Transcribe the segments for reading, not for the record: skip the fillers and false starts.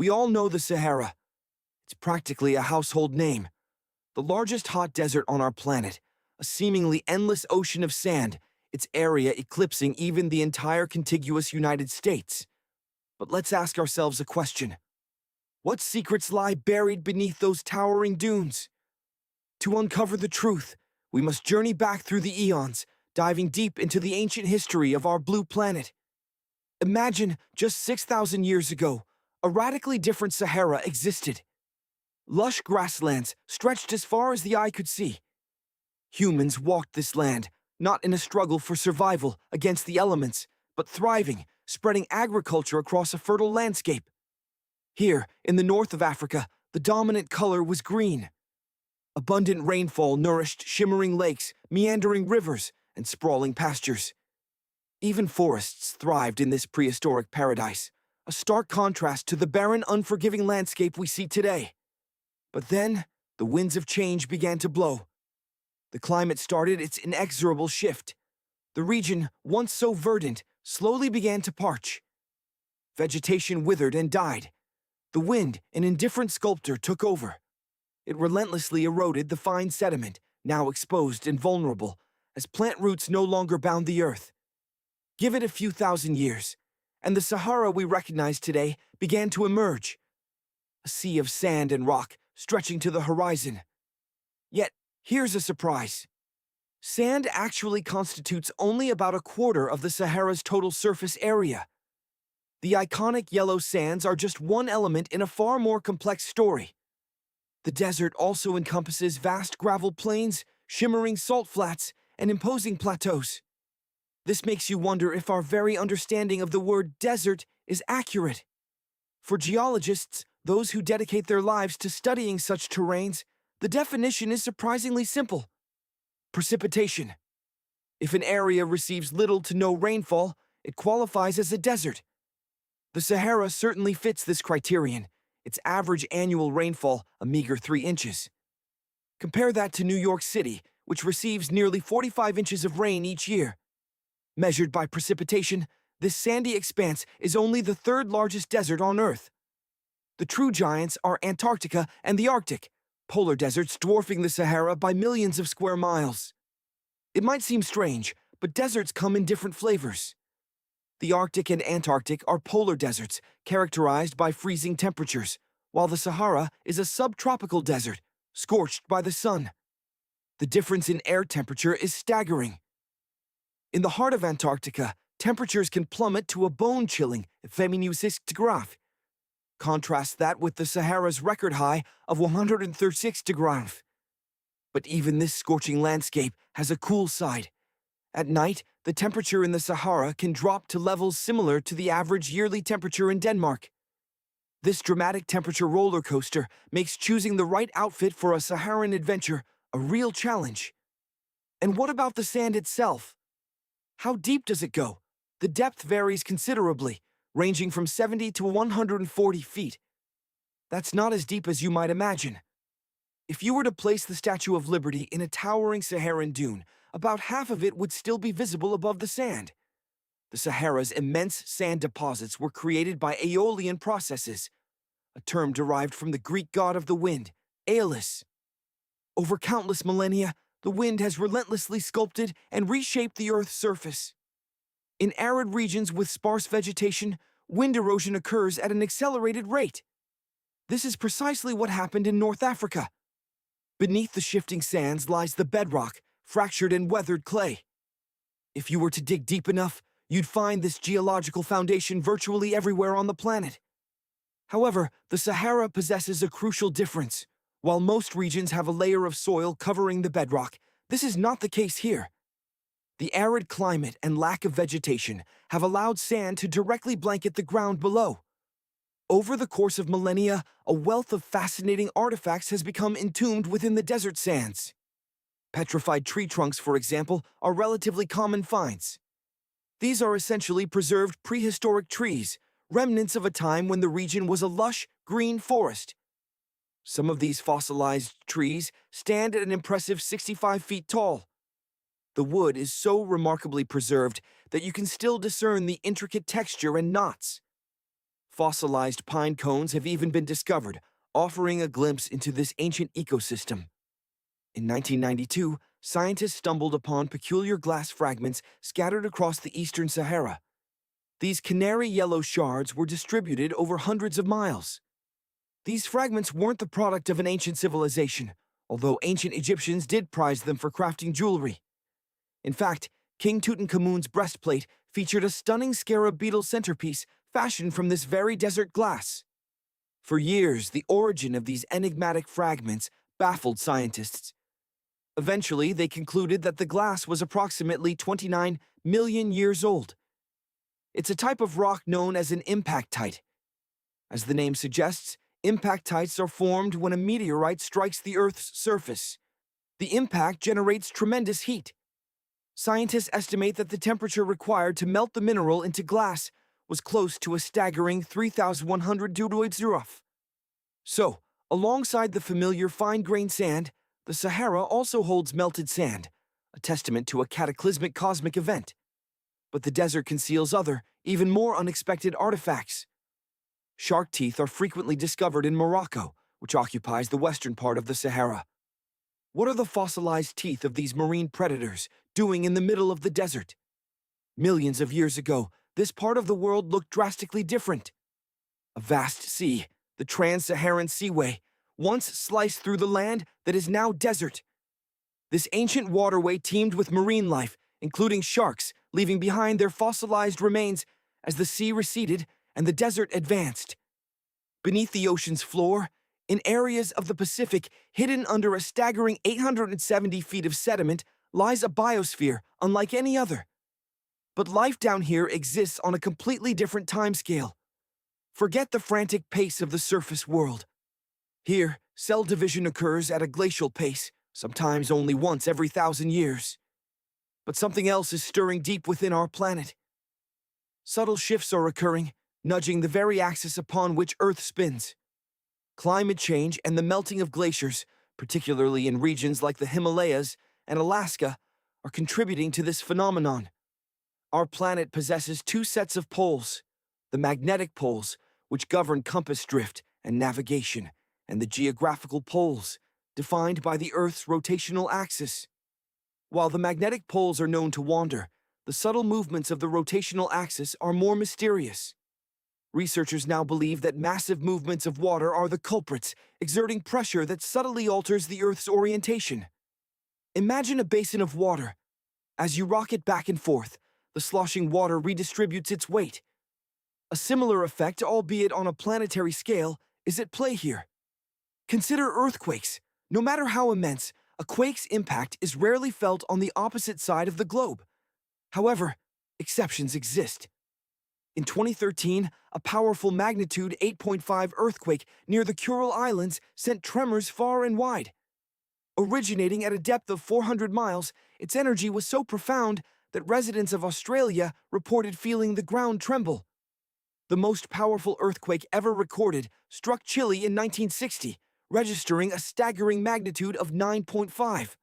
We all know the Sahara. It's practically a household name. The largest hot desert on our planet, a seemingly endless ocean of sand, its area eclipsing even the entire contiguous United States. But let's ask ourselves a question. What secrets lie buried beneath those towering dunes? To uncover the truth, we must journey back through the eons, diving deep into the ancient history of our blue planet. Imagine just 6,000 years ago, a radically different Sahara existed. Lush grasslands stretched as far as the eye could see. Humans walked this land, not in a struggle for survival against the elements, but thriving, spreading agriculture across a fertile landscape. Here, in the north of Africa, the dominant color was green. Abundant rainfall nourished shimmering lakes, meandering rivers, and sprawling pastures. Even forests thrived in this prehistoric paradise, a stark contrast to the barren, unforgiving landscape we see today. But then, the winds of change began to blow. The climate started its inexorable shift. The region, once so verdant, slowly began to parch. Vegetation withered and died. The wind, an indifferent sculptor, took over. It relentlessly eroded the fine sediment, now exposed and vulnerable, as plant roots no longer bound the earth. Give it a few thousand years, and the Sahara we recognize today began to emerge. A sea of sand and rock stretching to the horizon. Yet, here's a surprise. Sand actually constitutes only about a quarter of the Sahara's total surface area. The iconic yellow sands are just one element in a far more complex story. The desert also encompasses vast gravel plains, shimmering salt flats, and imposing plateaus. This makes you wonder if our very understanding of the word desert is accurate. For geologists, those who dedicate their lives to studying such terrains, the definition is surprisingly simple. Precipitation. If an area receives little to no rainfall, it qualifies as a desert. The Sahara certainly fits this criterion, its average annual rainfall a meager 3 inches. Compare that to New York City, which receives nearly 45 inches of rain each year. Measured by precipitation, this sandy expanse is only the third largest desert on Earth. The true giants are Antarctica and the Arctic, polar deserts dwarfing the Sahara by millions of square miles. It might seem strange, but deserts come in different flavors. The Arctic and Antarctic are polar deserts characterized by freezing temperatures, while the Sahara is a subtropical desert, scorched by the sun. The difference in air temperature is staggering. In the heart of Antarctica, temperatures can plummet to a bone-chilling 26 degrees. Contrast that with the Sahara's record high of 136 degrees. But even this scorching landscape has a cool side. At night, the temperature in the Sahara can drop to levels similar to the average yearly temperature in Denmark. This dramatic temperature roller coaster makes choosing the right outfit for a Saharan adventure a real challenge. And what about the sand itself? How deep does it go? The depth varies considerably, ranging from 70 to 140 feet. That's not as deep as you might imagine. If you were to place the Statue of Liberty in a towering Saharan dune, about half of it would still be visible above the sand. The Sahara's immense sand deposits were created by aeolian processes, a term derived from the Greek god of the wind, Aeolus. Over countless millennia, the wind has relentlessly sculpted and reshaped the Earth's surface. In arid regions with sparse vegetation, wind erosion occurs at an accelerated rate. This is precisely what happened in North Africa. Beneath the shifting sands lies the bedrock, fractured and weathered clay. If you were to dig deep enough, you'd find this geological foundation virtually everywhere on the planet. However, the Sahara possesses a crucial difference. While most regions have a layer of soil covering the bedrock, this is not the case here. The arid climate and lack of vegetation have allowed sand to directly blanket the ground below. Over the course of millennia, a wealth of fascinating artifacts has become entombed within the desert sands. Petrified tree trunks, for example, are relatively common finds. These are essentially preserved prehistoric trees, remnants of a time when the region was a lush, green forest. Some of these fossilized trees stand at an impressive 65 feet tall. The wood is so remarkably preserved that you can still discern the intricate texture and knots. fossilized pine cones have even been discovered, offering a glimpse into this ancient ecosystem. In 1992, scientists stumbled upon peculiar glass fragments scattered across the eastern Sahara. These canary yellow shards were distributed over hundreds of miles. These fragments weren't the product of an ancient civilization, although ancient Egyptians did prize them for crafting jewelry. In fact, King Tutankhamun's breastplate featured a stunning scarab beetle centerpiece fashioned from this very desert glass. For years, the origin of these enigmatic fragments baffled scientists. Eventually, they concluded that the glass was approximately 29 million years old. It's a type of rock known as an impactite. As the name suggests, impactites are formed when a meteorite strikes the Earth's surface. The impact generates tremendous heat. Scientists estimate that the temperature required to melt the mineral into glass was close to a staggering 3,100 degrees Celsius. So, alongside the familiar fine-grained sand, the Sahara also holds melted sand, a testament to a cataclysmic cosmic event. But the desert conceals other, even more unexpected artifacts. Shark teeth are frequently discovered in Morocco, which occupies the western part of the Sahara. What are the fossilized teeth of these marine predators doing in the middle of the desert? Millions of years ago, this part of the world looked drastically different. A vast sea, the Trans-Saharan Seaway, once sliced through the land that is now desert. This ancient waterway teemed with marine life, including sharks, leaving behind their fossilized remains as the sea receded and the desert advanced. Beneath the ocean's floor, in areas of the Pacific hidden under a staggering 870 feet of sediment, lies a biosphere unlike any other. But life down here exists on a completely different timescale. Forget the frantic pace of the surface world. Here, cell division occurs at a glacial pace, sometimes only once every 1,000 years. But something else is stirring deep within our planet. Subtle shifts are occurring, nudging the very axis upon which Earth spins. Climate change and the melting of glaciers, particularly in regions like the Himalayas and Alaska, are contributing to this phenomenon. Our planet possesses two sets of poles: the magnetic poles, which govern compass drift and navigation, and the geographical poles, defined by the Earth's rotational axis. While the magnetic poles are known to wander, the subtle movements of the rotational axis are more mysterious. Researchers now believe that massive movements of water are the culprits, exerting pressure that subtly alters the Earth's orientation. Imagine a basin of water. As you rock it back and forth, the sloshing water redistributes its weight. A similar effect, albeit on a planetary scale, is at play here. Consider earthquakes. No matter how immense, a quake's impact is rarely felt on the opposite side of the globe. However, exceptions exist. In 2013, a powerful magnitude 8.5 earthquake near the Kuril Islands sent tremors far and wide. Originating at a depth of 400 miles, its energy was so profound that residents of Australia reported feeling the ground tremble. The most powerful earthquake ever recorded struck Chile in 1960, registering a staggering magnitude of 9.5.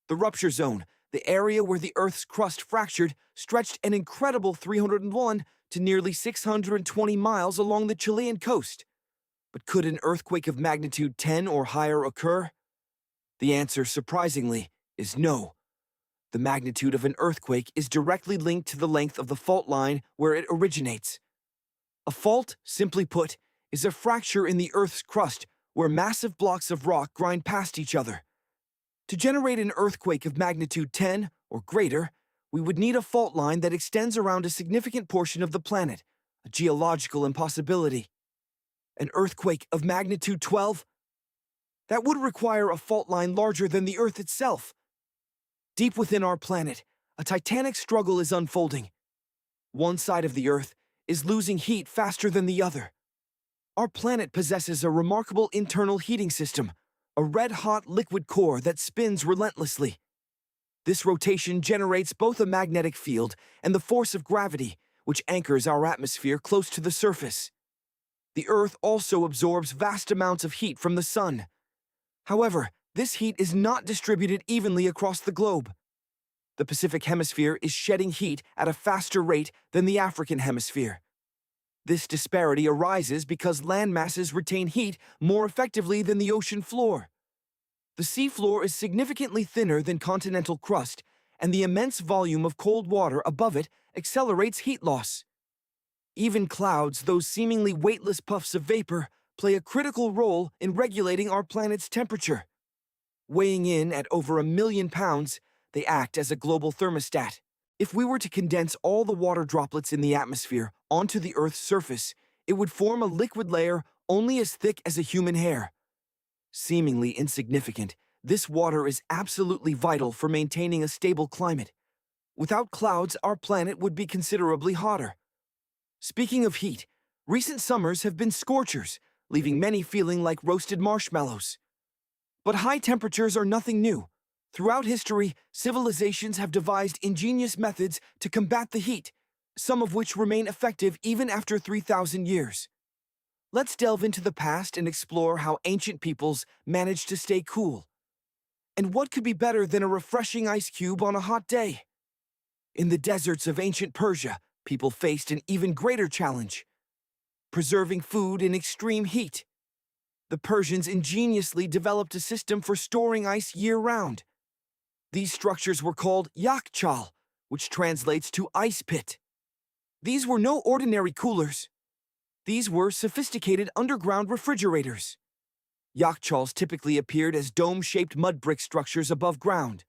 The rupture zone, the area where the Earth's crust fractured, stretched an incredible 301 to nearly 620 miles along the Chilean coast. But could an earthquake of magnitude 10 or higher occur? The answer, surprisingly, is no. The magnitude of an earthquake is directly linked to the length of the fault line where it originates. A fault, simply put, is a fracture in the Earth's crust where massive blocks of rock grind past each other. To generate an earthquake of magnitude 10 or greater, we would need a fault line that extends around a significant portion of the planet, a geological impossibility. An earthquake of magnitude 12? That would require a fault line larger than the Earth itself. Deep within our planet, a titanic struggle is unfolding. One side of the Earth is losing heat faster than the other. Our planet possesses a remarkable internal heating system, a red-hot liquid core that spins relentlessly. This rotation generates both a magnetic field and the force of gravity, which anchors our atmosphere close to the surface. The Earth also absorbs vast amounts of heat from the sun. However, this heat is not distributed evenly across the globe. The Pacific Hemisphere is shedding heat at a faster rate than the African Hemisphere. This disparity arises because land masses retain heat more effectively than the ocean floor. The seafloor is significantly thinner than continental crust, and the immense volume of cold water above it accelerates heat loss. Even clouds, those seemingly weightless puffs of vapor, play a critical role in regulating our planet's temperature. Weighing in at over 1 million pounds, they act as a global thermostat. If we were to condense all the water droplets in the atmosphere onto the Earth's surface, it would form a liquid layer only as thick as a human hair. Seemingly insignificant, this water is absolutely vital for maintaining a stable climate. Without clouds, our planet would be considerably hotter. Speaking of heat, recent summers have been scorchers, leaving many feeling like roasted marshmallows. But high temperatures are nothing new. Throughout history, civilizations have devised ingenious methods to combat the heat, some of which remain effective even after 3,000 years. Let's delve into the past and explore how ancient peoples managed to stay cool. And what could be better than a refreshing ice cube on a hot day? In the deserts of ancient Persia, people faced an even greater challenge: preserving food in extreme heat. The Persians ingeniously developed a system for storing ice year-round. These structures were called yakchal, which translates to ice pit. These were no ordinary coolers. These were sophisticated underground refrigerators. Yakchals typically appeared as dome-shaped mud brick structures above ground.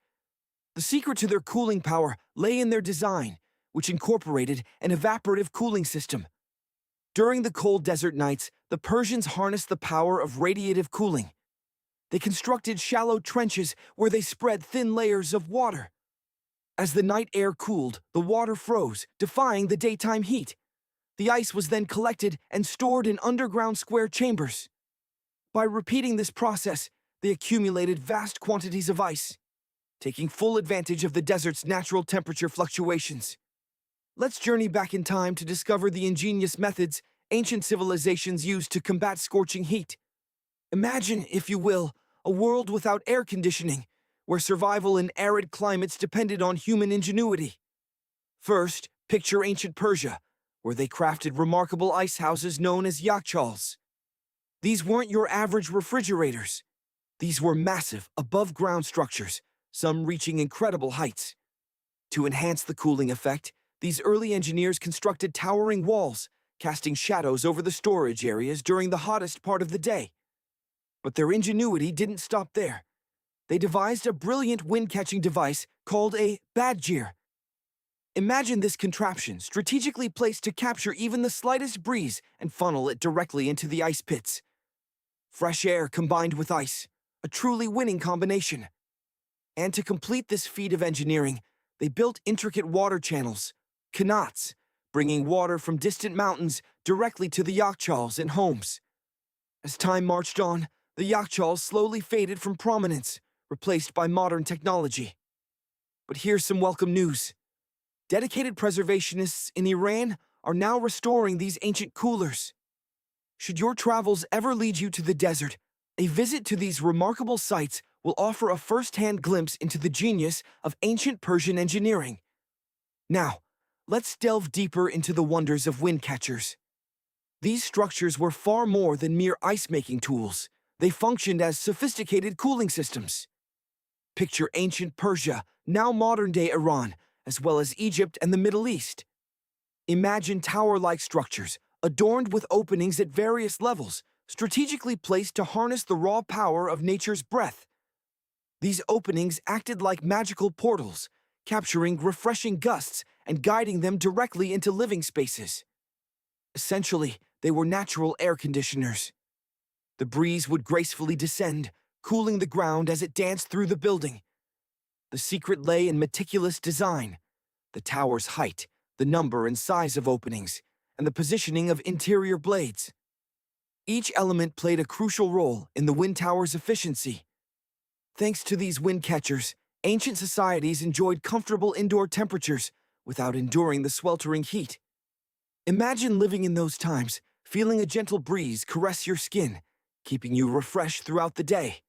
The secret to their cooling power lay in their design, which incorporated an evaporative cooling system. During the cold desert nights, the Persians harnessed the power of radiative cooling. They constructed shallow trenches where they spread thin layers of water. As the night air cooled, the water froze, defying the daytime heat. The ice was then collected and stored in underground square chambers. By repeating this process, they accumulated vast quantities of ice, taking full advantage of the desert's natural temperature fluctuations. Let's journey back in time to discover the ingenious methods ancient civilizations used to combat scorching heat. Imagine, if you will, a world without air conditioning, where survival in arid climates depended on human ingenuity. First, picture ancient Persia, where they crafted remarkable ice houses known as yakchals. These weren't your average refrigerators. These were massive, above-ground structures, some reaching incredible heights. To enhance the cooling effect, these early engineers constructed towering walls, casting shadows over the storage areas during the hottest part of the day. But their ingenuity didn't stop there. They devised a brilliant wind-catching device called a badgir. Imagine this contraption strategically placed to capture even the slightest breeze and funnel it directly into the ice pits. Fresh air combined with ice, a truly winning combination. And to complete this feat of engineering, they built intricate water channels, qanats, bringing water from distant mountains directly to the yakchals and homes. As time marched on, the yakchals slowly faded from prominence, replaced by modern technology. But here's some welcome news. Dedicated preservationists in Iran are now restoring these ancient coolers. Should your travels ever lead you to the desert, a visit to these remarkable sites will offer a first-hand glimpse into the genius of ancient Persian engineering. Now, let's delve deeper into the wonders of wind catchers. These structures were far more than mere ice-making tools. They functioned as sophisticated cooling systems. Picture ancient Persia, now modern-day Iran, as well as Egypt and the Middle East. Imagine tower-like structures, adorned with openings at various levels, strategically placed to harness the raw power of nature's breath. These openings acted like magical portals, capturing refreshing gusts and guiding them directly into living spaces. Essentially, they were natural air conditioners. The breeze would gracefully descend, cooling the ground as it danced through the building. The secret lay in meticulous design: the tower's height, the number and size of openings, and the positioning of interior blades. Each element played a crucial role in the wind tower's efficiency. Thanks to these wind catchers, ancient societies enjoyed comfortable indoor temperatures without enduring the sweltering heat. Imagine living in those times, feeling a gentle breeze caress your skin, keeping you refreshed throughout the day.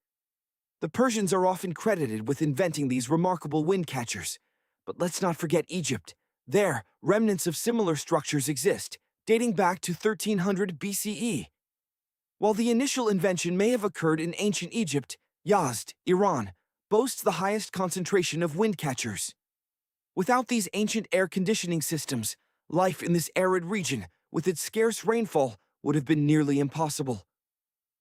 The Persians are often credited with inventing these remarkable wind catchers, but let's not forget Egypt. There, remnants of similar structures exist, dating back to 1300 BCE. While the initial invention may have occurred in ancient Egypt, Yazd, Iran, boasts the highest concentration of wind catchers. Without these ancient air conditioning systems, life in this arid region, with its scarce rainfall, would have been nearly impossible.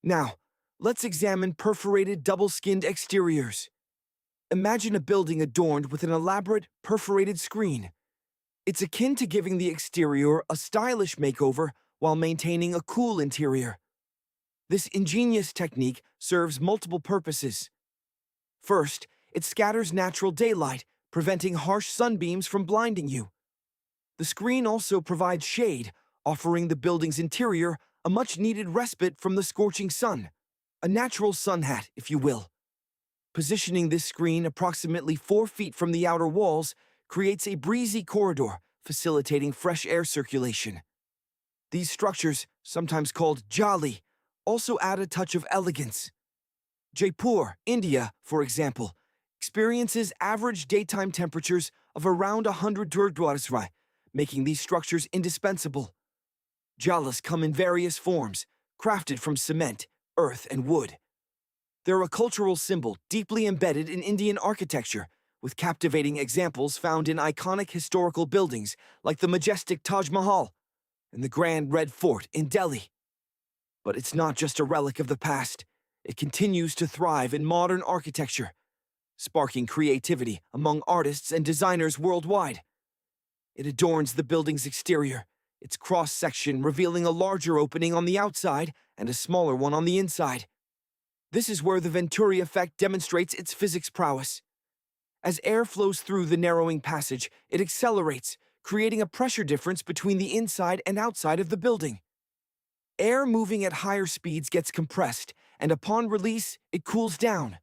Now, let's examine perforated double-skinned exteriors. Imagine a building adorned with an elaborate, perforated screen. It's akin to giving the exterior a stylish makeover while maintaining a cool interior. This ingenious technique serves multiple purposes. First, it scatters natural daylight, preventing harsh sunbeams from blinding you. The screen also provides shade, offering the building's interior a much-needed respite from the scorching sun, a natural sun hat, if you will. Positioning this screen approximately 4 feet from the outer walls creates a breezy corridor, facilitating fresh air circulation. These structures, sometimes called jali, also add a touch of elegance. Jaipur, India, for example, experiences average daytime temperatures of around 100 degrees, making these structures indispensable. Jalas come in various forms, crafted from cement, earth, and wood. They're a cultural symbol deeply embedded in Indian architecture, with captivating examples found in iconic historical buildings like the majestic Taj Mahal and the Grand Red Fort in Delhi. But it's not just a relic of the past. It continues to thrive in modern architecture, sparking creativity among artists and designers worldwide. It adorns the building's exterior, its cross-section revealing a larger opening on the outside and a smaller one on the inside. This is where the Venturi effect demonstrates its physics prowess. As air flows through the narrowing passage, it accelerates, creating a pressure difference between the inside and outside of the building. Air moving at higher speeds gets compressed, and upon release, it cools down.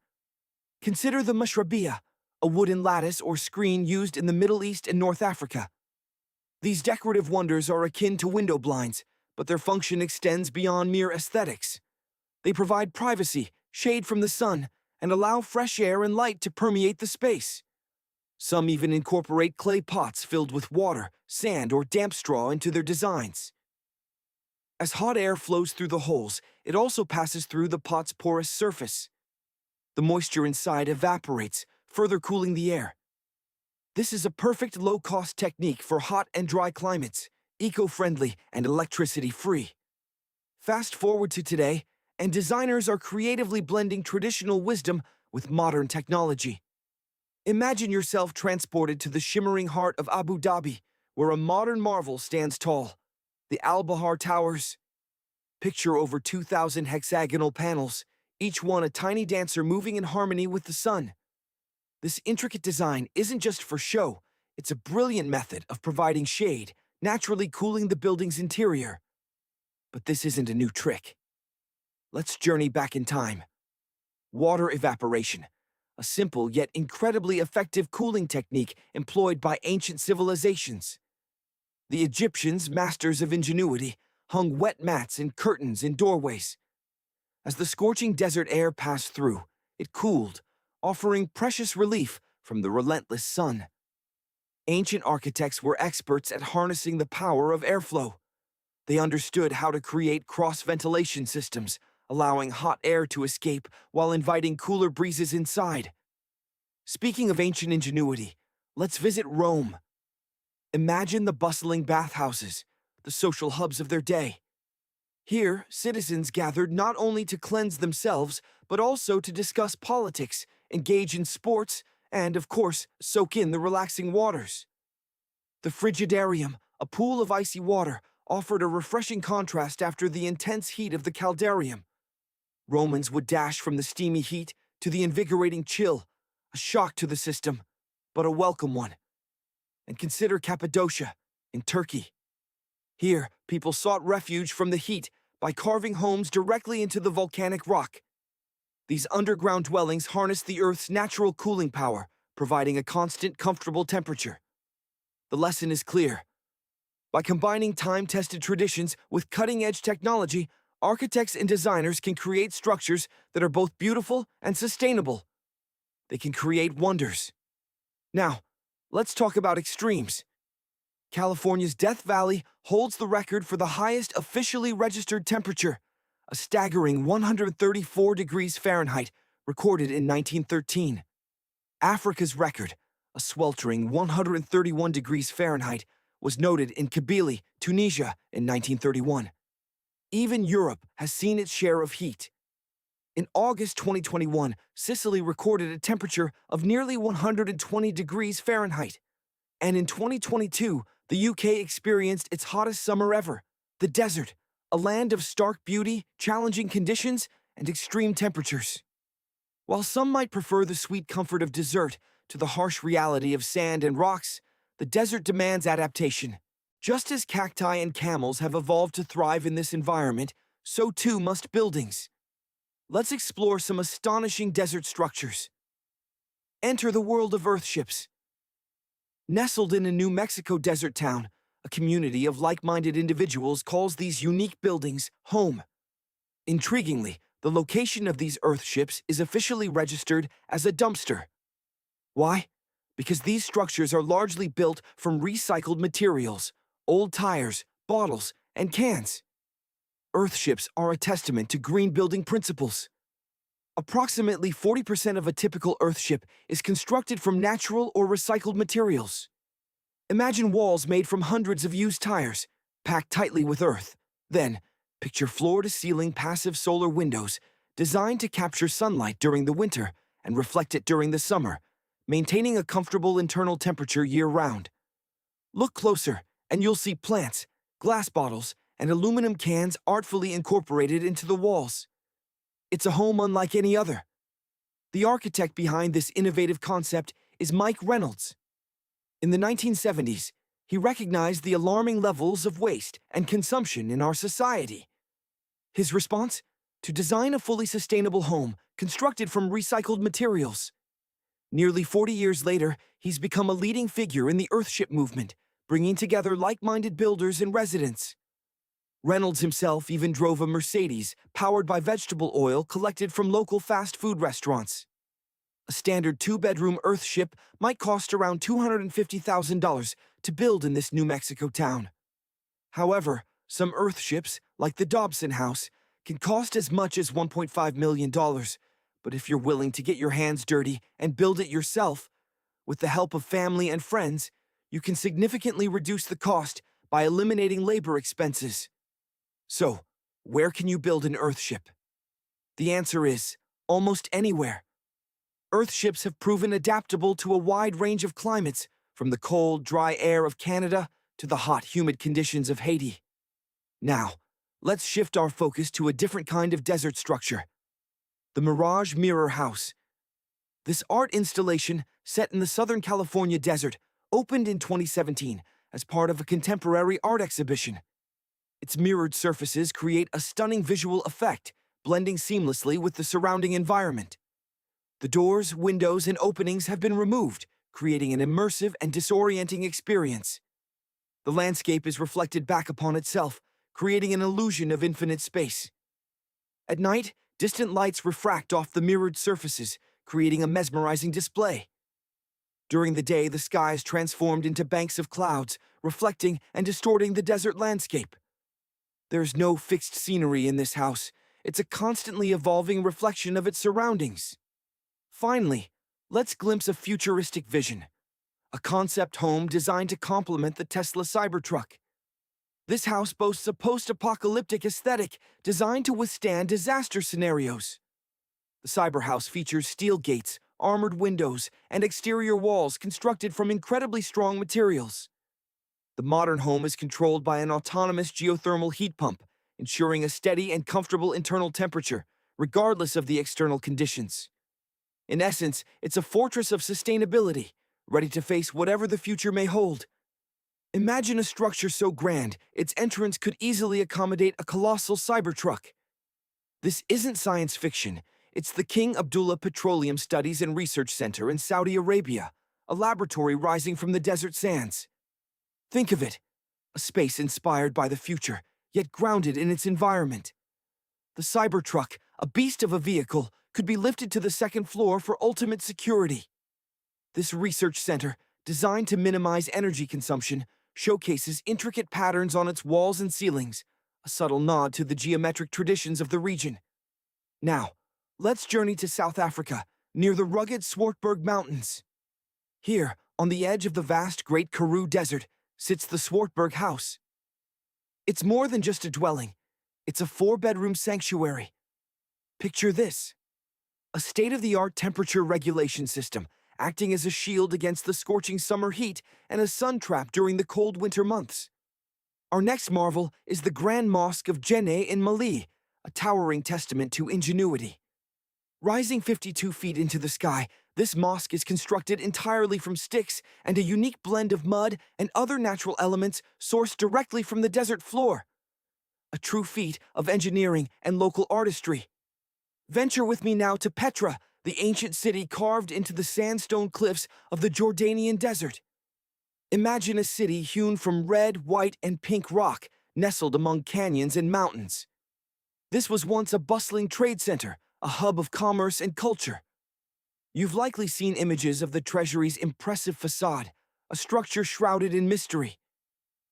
Consider the mashrabiyah, a wooden lattice or screen used in the Middle East and North Africa. These decorative wonders are akin to window blinds, but their function extends beyond mere aesthetics. They provide privacy, shade from the sun, and allow fresh air and light to permeate the space. Some even incorporate clay pots filled with water, sand, or damp straw into their designs. As hot air flows through the holes, it also passes through the pot's porous surface. The moisture inside evaporates, further cooling the air. This is a perfect low-cost technique for hot and dry climates, eco-friendly and electricity-free. Fast forward to today, and designers are creatively blending traditional wisdom with modern technology. Imagine yourself transported to the shimmering heart of Abu Dhabi, where a modern marvel stands tall, the Al Bahar Towers. Picture over 2,000 hexagonal panels, each one a tiny dancer moving in harmony with the sun. This intricate design isn't just for show, it's a brilliant method of providing shade, naturally cooling the building's interior. But this isn't a new trick. Let's journey back in time. Water evaporation, a simple yet incredibly effective cooling technique employed by ancient civilizations. The Egyptians, masters of ingenuity, hung wet mats and curtains in doorways. As the scorching desert air passed through, it cooled, offering precious relief from the relentless sun. Ancient architects were experts at harnessing the power of airflow. They understood how to create cross-ventilation systems, allowing hot air to escape while inviting cooler breezes inside. Speaking of ancient ingenuity, let's visit Rome. Imagine the bustling bathhouses, the social hubs of their day. Here, citizens gathered not only to cleanse themselves, but also to discuss politics, engage in sports, and, of course, soak in the relaxing waters. The frigidarium, a pool of icy water, offered a refreshing contrast after the intense heat of the caldarium. Romans would dash from the steamy heat to the invigorating chill, a shock to the system, but a welcome one. And consider Cappadocia, in Turkey. Here, people sought refuge from the heat by carving homes directly into the volcanic rock. These underground dwellings harnessed the Earth's natural cooling power, providing a constant, comfortable temperature. The lesson is clear. By combining time-tested traditions with cutting-edge technology, architects and designers can create structures that are both beautiful and sustainable. They can create wonders. Now, let's talk about extremes. California's Death Valley holds the record for the highest officially registered temperature, a staggering 134 degrees Fahrenheit, recorded in 1913. Africa's record, a sweltering 131 degrees Fahrenheit, was noted in Kabylie, Tunisia in 1931. Even Europe has seen its share of heat. In August 2021, Sicily recorded a temperature of nearly 120 degrees Fahrenheit. And in 2022, the UK experienced its hottest summer ever, the desert, a land of stark beauty, challenging conditions, and extreme temperatures. While some might prefer the sweet comfort of desert to the harsh reality of sand and rocks, the desert demands adaptation. Just as cacti and camels have evolved to thrive in this environment, so too must buildings. Let's explore some astonishing desert structures. Enter the world of earthships. Nestled in a New Mexico desert town, a community of like-minded individuals calls these unique buildings home. Intriguingly, the location of these earthships is officially registered as a dumpster. Why? Because these structures are largely built from recycled materials, old tires, bottles, and cans. Earthships are a testament to green building principles. Approximately 40% of a typical earthship is constructed from natural or recycled materials. Imagine walls made from hundreds of used tires, packed tightly with earth. Then, picture floor-to-ceiling passive solar windows designed to capture sunlight during the winter and reflect it during the summer, maintaining a comfortable internal temperature year-round. Look closer, and you'll see plants, glass bottles, and aluminum cans artfully incorporated into the walls. It's a home unlike any other. The architect behind this innovative concept is Mike Reynolds. In the 1970s, he recognized the alarming levels of waste and consumption in our society. His response? To design a fully sustainable home constructed from recycled materials. Nearly 40 years later, he's become a leading figure in the earthship movement, bringing together like-minded builders and residents. Reynolds himself even drove a Mercedes powered by vegetable oil collected from local fast food restaurants. A standard two-bedroom earthship might cost around $250,000 to build in this New Mexico town. However, some earthships, like the Dobson House, can cost as much as $1.5 million, but if you're willing to get your hands dirty and build it yourself, with the help of family and friends, you can significantly reduce the cost by eliminating labor expenses. So, where can you build an earthship? The answer is almost anywhere. Earthships have proven adaptable to a wide range of climates, from the cold, dry air of Canada to the hot, humid conditions of Haiti. Now, let's shift our focus to a different kind of desert structure. The Mirage Mirror House. This art installation, set in the Southern California desert, opened in 2017 as part of a contemporary art exhibition. Its mirrored surfaces create a stunning visual effect, blending seamlessly with the surrounding environment. The doors, windows, and openings have been removed, creating an immersive and disorienting experience. The landscape is reflected back upon itself, creating an illusion of infinite space. At night, distant lights refract off the mirrored surfaces, creating a mesmerizing display. During the day, the sky is transformed into banks of clouds, reflecting and distorting the desert landscape. There's no fixed scenery in this house. It's a constantly evolving reflection of its surroundings. Finally, let's glimpse a futuristic vision. A concept home designed to complement the Tesla Cybertruck. This house boasts a post-apocalyptic aesthetic designed to withstand disaster scenarios. The Cyberhouse features steel gates, armored windows, and exterior walls constructed from incredibly strong materials. The modern home is controlled by an autonomous geothermal heat pump, ensuring a steady and comfortable internal temperature, regardless of the external conditions. In essence, it's a fortress of sustainability, ready to face whatever the future may hold. Imagine a structure so grand, its entrance could easily accommodate a colossal Cybertruck. This isn't science fiction. It's the King Abdullah Petroleum Studies and Research Center in Saudi Arabia, a laboratory rising from the desert sands. Think of it, a space inspired by the future, yet grounded in its environment. The Cybertruck, a beast of a vehicle, could be lifted to the second floor for ultimate security. This research center, designed to minimize energy consumption, showcases intricate patterns on its walls and ceilings, a subtle nod to the geometric traditions of the region. Now, let's journey to South Africa, near the rugged Swartberg Mountains. Here, on the edge of the vast Great Karoo Desert, sits the Swartberg House. It's more than just a dwelling. It's a 4-bedroom sanctuary. Picture this: a state-of-the-art temperature regulation system, acting as a shield against the scorching summer heat and a sun trap during the cold winter months. Our next marvel is the Grand Mosque of Djenné in Mali, a towering testament to ingenuity. Rising 52 feet into the sky, this mosque is constructed entirely from sticks and a unique blend of mud and other natural elements sourced directly from the desert floor. A true feat of engineering and local artistry. Venture with me now to Petra, the ancient city carved into the sandstone cliffs of the Jordanian desert. Imagine a city hewn from red, white, and pink rock, nestled among canyons and mountains. This was once a bustling trade center, a hub of commerce and culture. You've likely seen images of the treasury's impressive facade, a structure shrouded in mystery.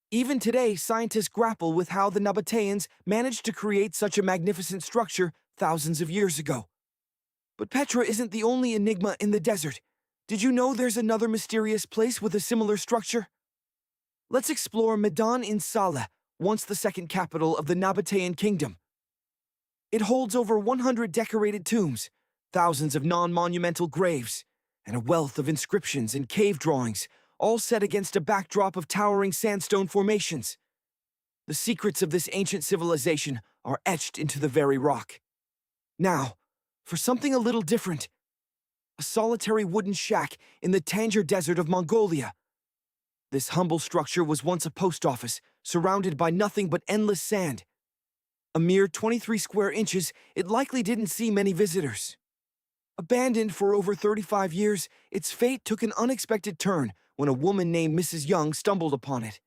Even today, scientists grapple with how the Nabateans managed to create such a magnificent structure thousands of years ago. But Petra isn't the only enigma in the desert. Did you know there's another mysterious place with a similar structure? Let's explore Medan in Saleh, once the second capital of the Nabatean kingdom. It holds over 100 decorated tombs, thousands of non-monumental graves, and a wealth of inscriptions and cave drawings, all set against a backdrop of towering sandstone formations. The secrets of this ancient civilization are etched into the very rock. Now, for something a little different. A solitary wooden shack in the Tangier Desert of Mongolia. This humble structure was once a post office, surrounded by nothing but endless sand. A mere 23 square inches, it likely didn't see many visitors. Abandoned for over 35 years, its fate took an unexpected turn when a woman named Mrs. Young stumbled upon it.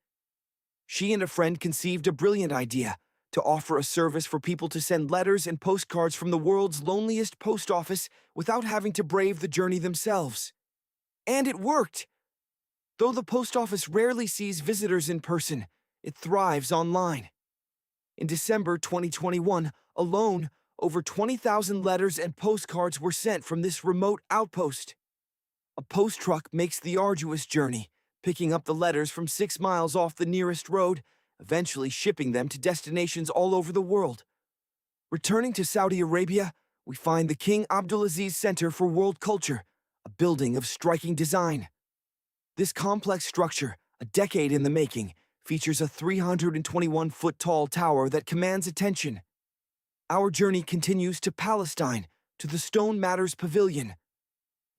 She and a friend conceived a brilliant idea to offer a service for people to send letters and postcards from the world's loneliest post office without having to brave the journey themselves. And it worked! Though the post office rarely sees visitors in person, it thrives online. In December 2021, alone, over 20,000 letters and postcards were sent from this remote outpost. A post truck makes the arduous journey, picking up the letters from 6 miles off the nearest road, eventually shipping them to destinations all over the world. Returning to Saudi Arabia, we find the King Abdulaziz Center for World Culture, a building of striking design. This complex structure, a decade in the making, features a 321-foot-tall tower that commands attention. Our journey continues to Palestine, to the Stone Matters Pavilion.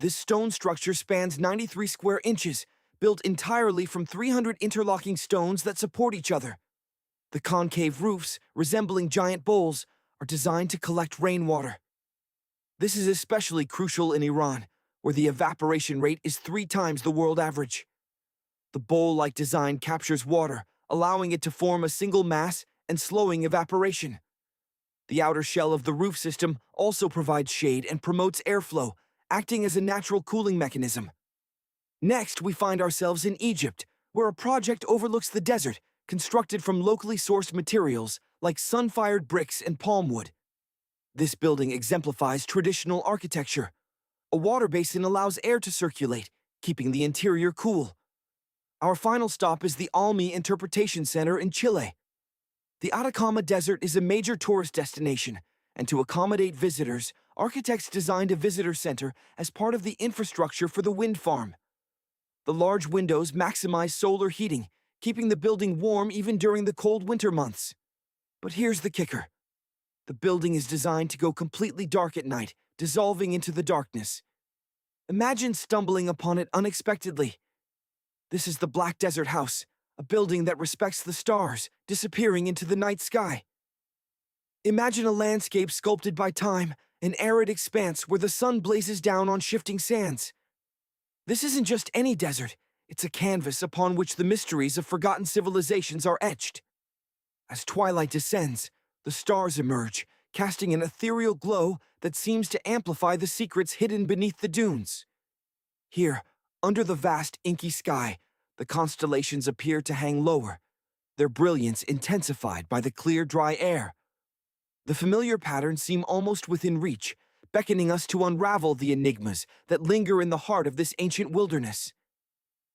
This stone structure spans 93 square inches, built entirely from 300 interlocking stones that support each other. The concave roofs, resembling giant bowls, are designed to collect rainwater. This is especially crucial in Iran, where the evaporation rate is 3 times the world average. The bowl-like design captures water, allowing it to form a single mass and slowing evaporation. The outer shell of the roof system also provides shade and promotes airflow, acting as a natural cooling mechanism. Next, we find ourselves in Egypt, where a project overlooks the desert, constructed from locally sourced materials like sun-fired bricks and palm wood. This building exemplifies traditional architecture. A water basin allows air to circulate, keeping the interior cool. Our final stop is the Almi Interpretation Center in Chile. The Atacama Desert is a major tourist destination, and to accommodate visitors, architects designed a visitor center as part of the infrastructure for the wind farm. The large windows maximize solar heating, keeping the building warm even during the cold winter months. But here's the kicker. The building is designed to go completely dark at night, dissolving into the darkness. Imagine stumbling upon it unexpectedly. This is the Black Desert House, a building that respects the stars, disappearing into the night sky. Imagine a landscape sculpted by time, an arid expanse where the sun blazes down on shifting sands. This isn't just any desert, it's a canvas upon which the mysteries of forgotten civilizations are etched. As twilight descends, the stars emerge, casting an ethereal glow that seems to amplify the secrets hidden beneath the dunes. Here, under the vast inky sky, The constellations appear to hang lower, their brilliance intensified by the clear, dry air. The familiar patterns seem almost within reach, beckoning us to unravel the enigmas that linger in the heart of this ancient wilderness.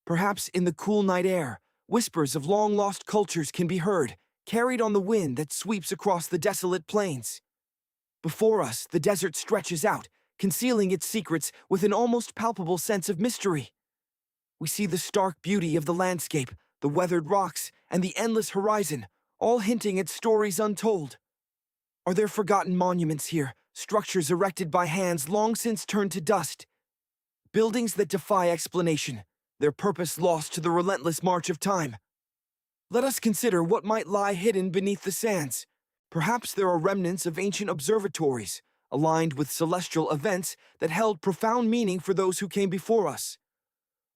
Perhaps in the cool night air, whispers of long-lost cultures can be heard, carried on the wind that sweeps across the desolate plains. Before us, the desert stretches out, concealing its secrets with an almost palpable sense of mystery. We see the stark beauty of the landscape, the weathered rocks, and the endless horizon, all hinting at stories untold. Are there forgotten monuments here, structures erected by hands long since turned to dust? Buildings that defy explanation, their purpose lost to the relentless march of time. Let us consider what might lie hidden beneath the sands. Perhaps there are remnants of ancient observatories, aligned with celestial events that held profound meaning for those who came before us.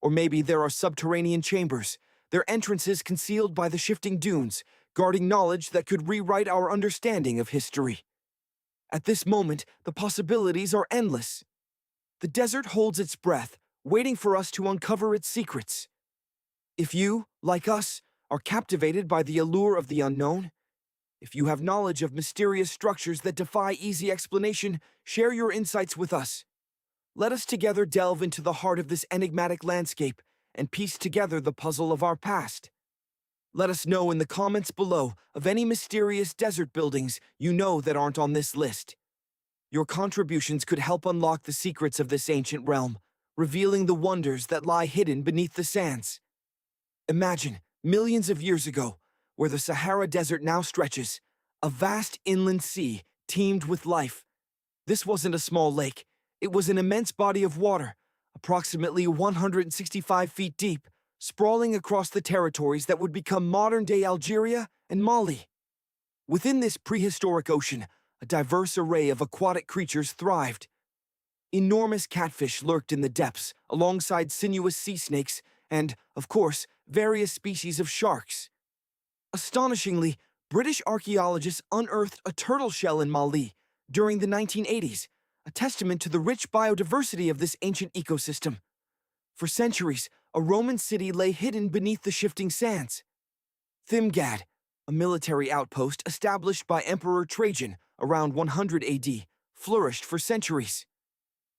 Or maybe there are subterranean chambers, their entrances concealed by the shifting dunes, guarding knowledge that could rewrite our understanding of history. At this moment, the possibilities are endless. The desert holds its breath, waiting for us to uncover its secrets. If you, like us, are captivated by the allure of the unknown, if you have knowledge of mysterious structures that defy easy explanation, share your insights with us. Let us together delve into the heart of this enigmatic landscape and piece together the puzzle of our past. Let us know in the comments below of any mysterious desert buildings you know that aren't on this list. Your contributions could help unlock the secrets of this ancient realm, revealing the wonders that lie hidden beneath the sands. Imagine, millions of years ago, where the Sahara Desert now stretches, a vast inland sea teemed with life. This wasn't a small lake. It was an immense body of water, approximately 165 feet deep, sprawling across the territories that would become modern-day Algeria and Mali. Within this prehistoric ocean, a diverse array of aquatic creatures thrived. Enormous catfish lurked in the depths, alongside sinuous sea snakes and, of course, various species of sharks. Astonishingly, British archaeologists unearthed a turtle shell in Mali during the 1980s, a testament to the rich biodiversity of this ancient ecosystem. For centuries, a Roman city lay hidden beneath the shifting sands. Thimgad, a military outpost established by Emperor Trajan around 100 AD, flourished for centuries.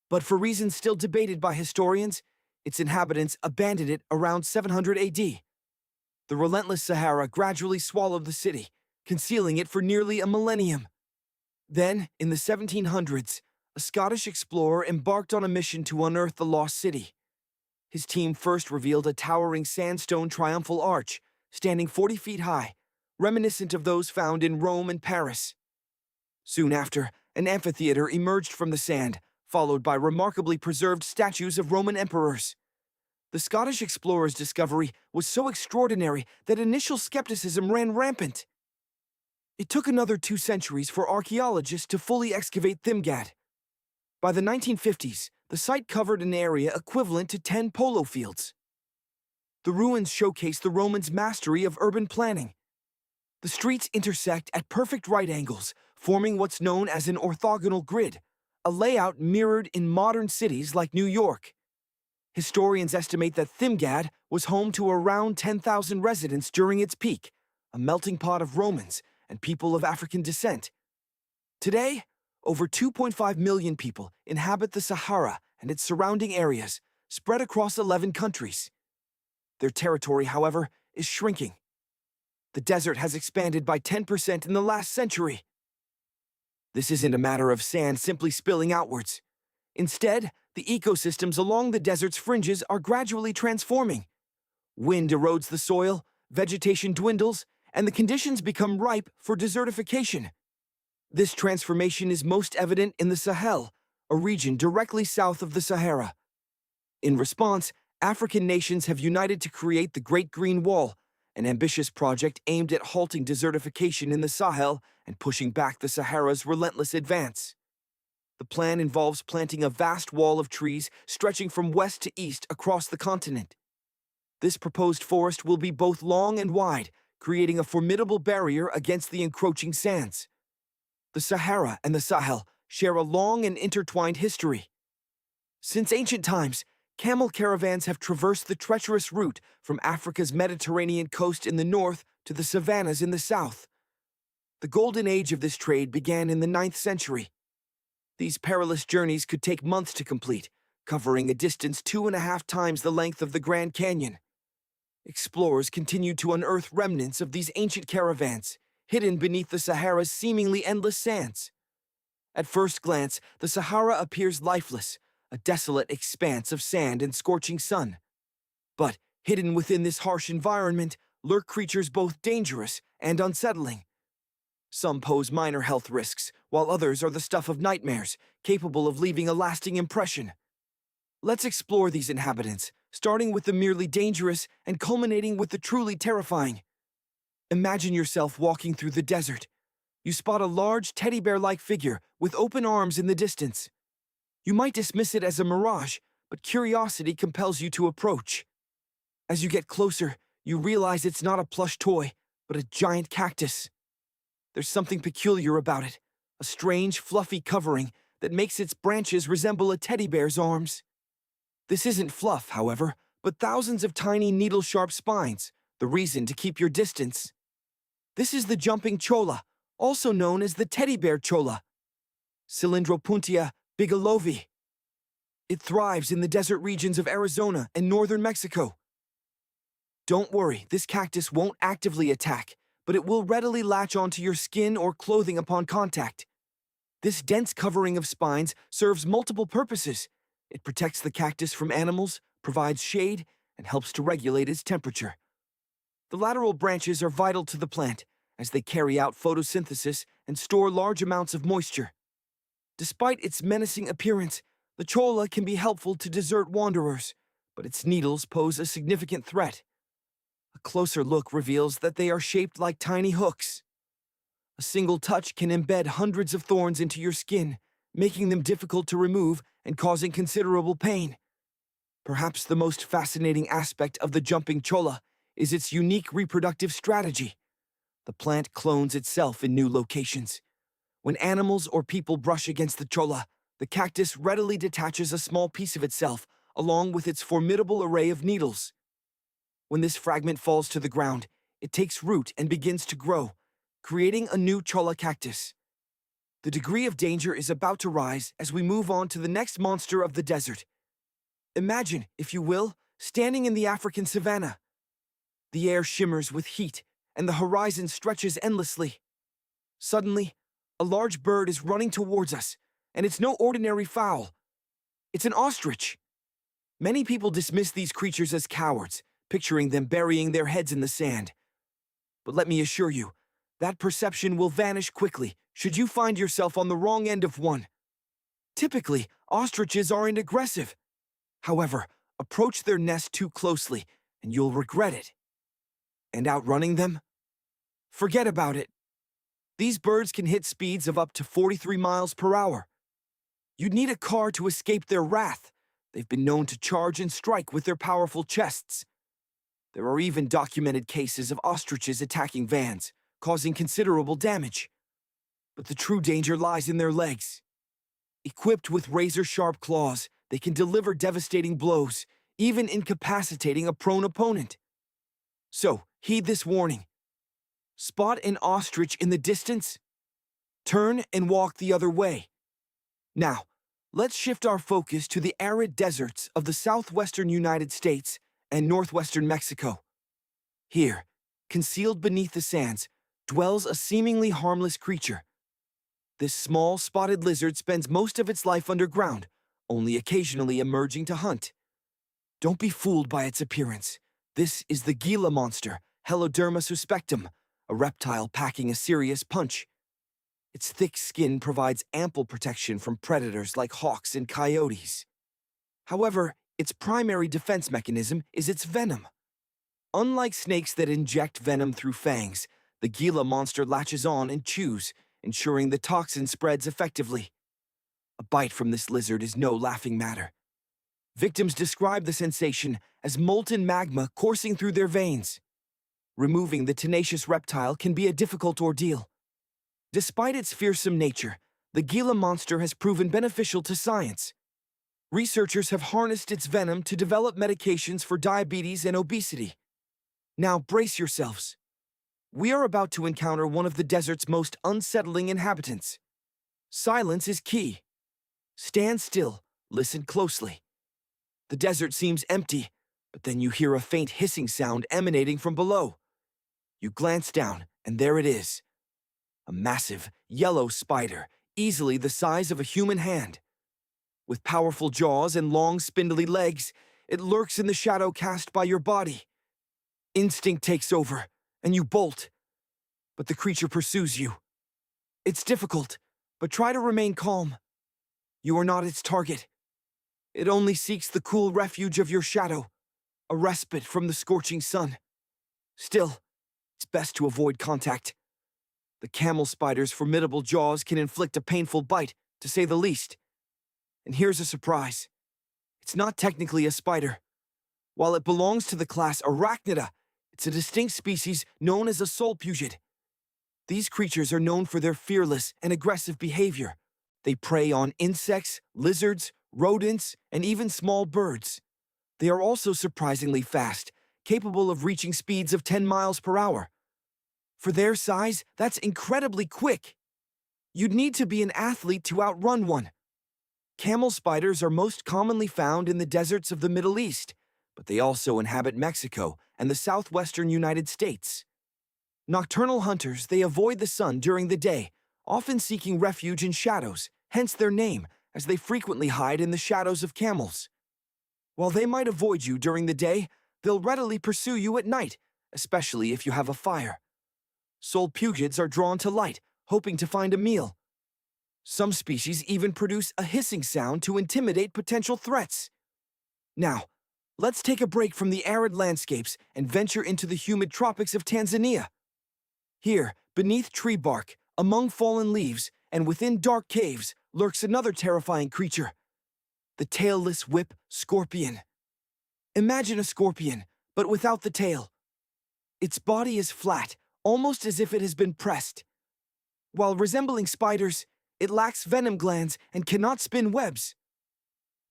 But for reasons still debated by historians, its inhabitants abandoned it around 700 AD. The relentless Sahara gradually swallowed the city, concealing it for nearly a millennium. Then, in the 1700s, a Scottish explorer embarked on a mission to unearth the lost city. His team first revealed a towering sandstone triumphal arch, standing 40 feet high, reminiscent of those found in Rome and Paris. Soon after, an amphitheater emerged from the sand, followed by remarkably preserved statues of Roman emperors. The Scottish explorer's discovery was so extraordinary that initial skepticism ran rampant. It took another 2 centuries for archaeologists to fully excavate Thimgad. By the 1950s, the site covered an area equivalent to 10 polo fields. The ruins showcase the Romans' mastery of urban planning. The streets intersect at perfect right angles, forming what's known as an orthogonal grid, a layout mirrored in modern cities like New York. Historians estimate that Thimgad was home to around 10,000 residents during its peak, a melting pot of Romans and people of African descent. Today, over 2.5 million people inhabit the Sahara and its surrounding areas, spread across 11 countries. Their territory, however, is shrinking. The desert has expanded by 10% in the last century. This isn't a matter of sand simply spilling outwards. Instead, the ecosystems along the desert's fringes are gradually transforming. Wind erodes the soil, vegetation dwindles, and the conditions become ripe for desertification. This transformation is most evident in the Sahel, a region directly south of the Sahara. In response, African nations have united to create the Great Green Wall, an ambitious project aimed at halting desertification in the Sahel and pushing back the Sahara's relentless advance. The plan involves planting a vast wall of trees stretching from west to east across the continent. This proposed forest will be both long and wide, creating a formidable barrier against the encroaching sands. The Sahara and the Sahel share a long and intertwined history. Since ancient times, Camel caravans have traversed the treacherous route from Africa's Mediterranean coast in the north to the savannas in the south. The golden age of this trade began in the 9th century. These perilous journeys could take months to complete, covering a distance 2.5 times the length of the Grand Canyon. Explorers continued to unearth remnants of these ancient caravans, hidden beneath the Sahara's seemingly endless sands. At first glance, the Sahara appears lifeless, a desolate expanse of sand and scorching sun. But, hidden within this harsh environment, lurk creatures both dangerous and unsettling. Some pose minor health risks, while others are the stuff of nightmares, capable of leaving a lasting impression. Let's explore these inhabitants, starting with the merely dangerous and culminating with the truly terrifying. Imagine yourself walking through the desert. You spot a large teddy bear-like figure with open arms in the distance. You might dismiss it as a mirage, but curiosity compels you to approach. As you get closer, you realize it's not a plush toy, but a giant cactus. There's something peculiar about it, a strange, fluffy covering that makes its branches resemble a teddy bear's arms. This isn't fluff, however, but thousands of tiny needle-sharp spines, the reason to keep your distance. This is the jumping cholla, also known as the teddy bear cholla, Cylindropuntia bigelovi. It thrives in the desert regions of Arizona and northern Mexico. Don't worry, this cactus won't actively attack, but it will readily latch onto your skin or clothing upon contact. This dense covering of spines serves multiple purposes. It protects the cactus from animals, provides shade, and helps to regulate its temperature. The lateral branches are vital to the plant, as they carry out photosynthesis and store large amounts of moisture. Despite its menacing appearance, the cholla can be helpful to desert wanderers, but its needles pose a significant threat. A closer look reveals that they are shaped like tiny hooks. A single touch can embed hundreds of thorns into your skin, making them difficult to remove and causing considerable pain. Perhaps the most fascinating aspect of the jumping cholla is its unique reproductive strategy. The plant clones itself in new locations. When animals or people brush against the cholla, the cactus readily detaches a small piece of itself, along with its formidable array of needles. When this fragment falls to the ground, it takes root and begins to grow, creating a new cholla cactus. The degree of danger is about to rise as we move on to the next monster of the desert. Imagine, if you will, standing in the African savanna. The air shimmers with heat, and the horizon stretches endlessly. Suddenly, a large bird is running towards us, and it's no ordinary fowl. It's an ostrich. Many people dismiss these creatures as cowards, picturing them burying their heads in the sand. But let me assure you, that perception will vanish quickly should you find yourself on the wrong end of one. Typically, ostriches aren't aggressive. However, approach their nest too closely, and you'll regret it. And outrunning them? Forget about it. These birds can hit speeds of up to 43 miles per hour. You'd need a car to escape their wrath. They've been known to charge and strike with their powerful chests. There are even documented cases of ostriches attacking vans, causing considerable damage. But the true danger lies in their legs. Equipped with razor-sharp claws, they can deliver devastating blows, even incapacitating a prone opponent. So, heed this warning. Spot an ostrich in the distance? Turn and walk the other way. Now, let's shift our focus to the arid deserts of the southwestern United States and northwestern Mexico. Here, concealed beneath the sands, dwells a seemingly harmless creature. This small, spotted lizard spends most of its life underground, only occasionally emerging to hunt. Don't be fooled by its appearance. This is the Gila monster, Heloderma suspectum, a reptile packing a serious punch. Its thick skin provides ample protection from predators like hawks and coyotes. However, its primary defense mechanism is its venom. Unlike snakes that inject venom through fangs, the Gila monster latches on and chews, ensuring the toxin spreads effectively. A bite from this lizard is no laughing matter. Victims describe the sensation as molten magma coursing through their veins. Removing the tenacious reptile can be a difficult ordeal. Despite its fearsome nature, the Gila monster has proven beneficial to science. Researchers have harnessed its venom to develop medications for diabetes and obesity. Now brace yourselves. We are about to encounter one of the desert's most unsettling inhabitants. Silence is key. Stand still, listen closely. The desert seems empty, but then you hear a faint hissing sound emanating from below. You glance down, and there it is. A massive, yellow spider, easily the size of a human hand. With powerful jaws and long, spindly legs, it lurks in the shadow cast by your body. Instinct takes over, and you bolt. But the creature pursues you. It's difficult, but try to remain calm. You are not its target. It only seeks the cool refuge of your shadow, a respite from the scorching sun. Still, it's best to avoid contact. The camel spider's formidable jaws can inflict a painful bite, to say the least. And here's a surprise. It's not technically a spider. While it belongs to the class Arachnida, it's a distinct species known as a solpugid. These creatures are known for their fearless and aggressive behavior. They prey on insects, lizards, rodents, and even small birds. They are also surprisingly fast, capable of reaching speeds of 10 miles per hour. For their size, that's incredibly quick. You'd need to be an athlete to outrun one. Camel spiders are most commonly found in the deserts of the Middle East, but they also inhabit Mexico and the southwestern United States. Nocturnal hunters, they avoid the sun during the day, often seeking refuge in shadows, hence their name, as they frequently hide in the shadows of camels. While they might avoid you during the day, they'll readily pursue you at night, especially if you have a fire. Solpugids are drawn to light, hoping to find a meal. Some species even produce a hissing sound to intimidate potential threats. Now, let's take a break from the arid landscapes and venture into the humid tropics of Tanzania. Here, beneath tree bark, among fallen leaves, and within dark caves, lurks another terrifying creature, the tailless whip scorpion. Imagine a scorpion, but without the tail. Its body is flat, almost as if it has been pressed. While resembling spiders, it lacks venom glands and cannot spin webs.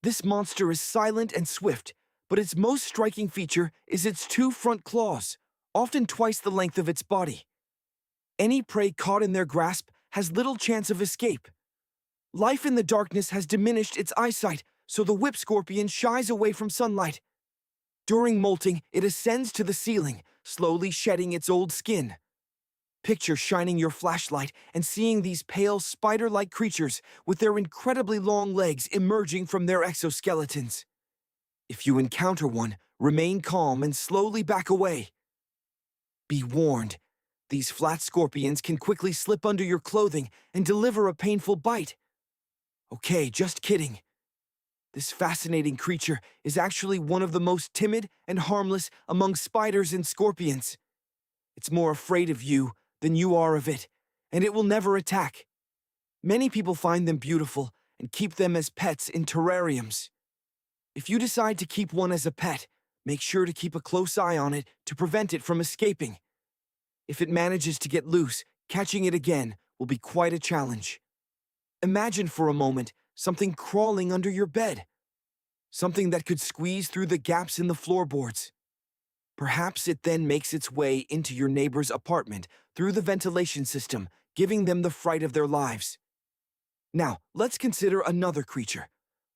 This monster is silent and swift, but its most striking feature is its two front claws, often twice the length of its body. Any prey caught in their grasp has little chance of escape. Life in the darkness has diminished its eyesight, so the whip scorpion shies away from sunlight. During molting, it ascends to the ceiling, slowly shedding its old skin. Picture shining your flashlight and seeing these pale, spider-like creatures with their incredibly long legs emerging from their exoskeletons. If you encounter one, remain calm and slowly back away. Be warned, these flat scorpions can quickly slip under your clothing and deliver a painful bite. Okay, just kidding. This fascinating creature is actually one of the most timid and harmless among spiders and scorpions. It's more afraid of you than you are of it, and it will never attack. Many people find them beautiful and keep them as pets in terrariums. If you decide to keep one as a pet, make sure to keep a close eye on it to prevent it from escaping. If it manages to get loose, catching it again will be quite a challenge. Imagine for a moment something crawling under your bed. Something that could squeeze through the gaps in the floorboards. Perhaps it then makes its way into your neighbor's apartment through the ventilation system, giving them the fright of their lives. Now, let's consider another creature,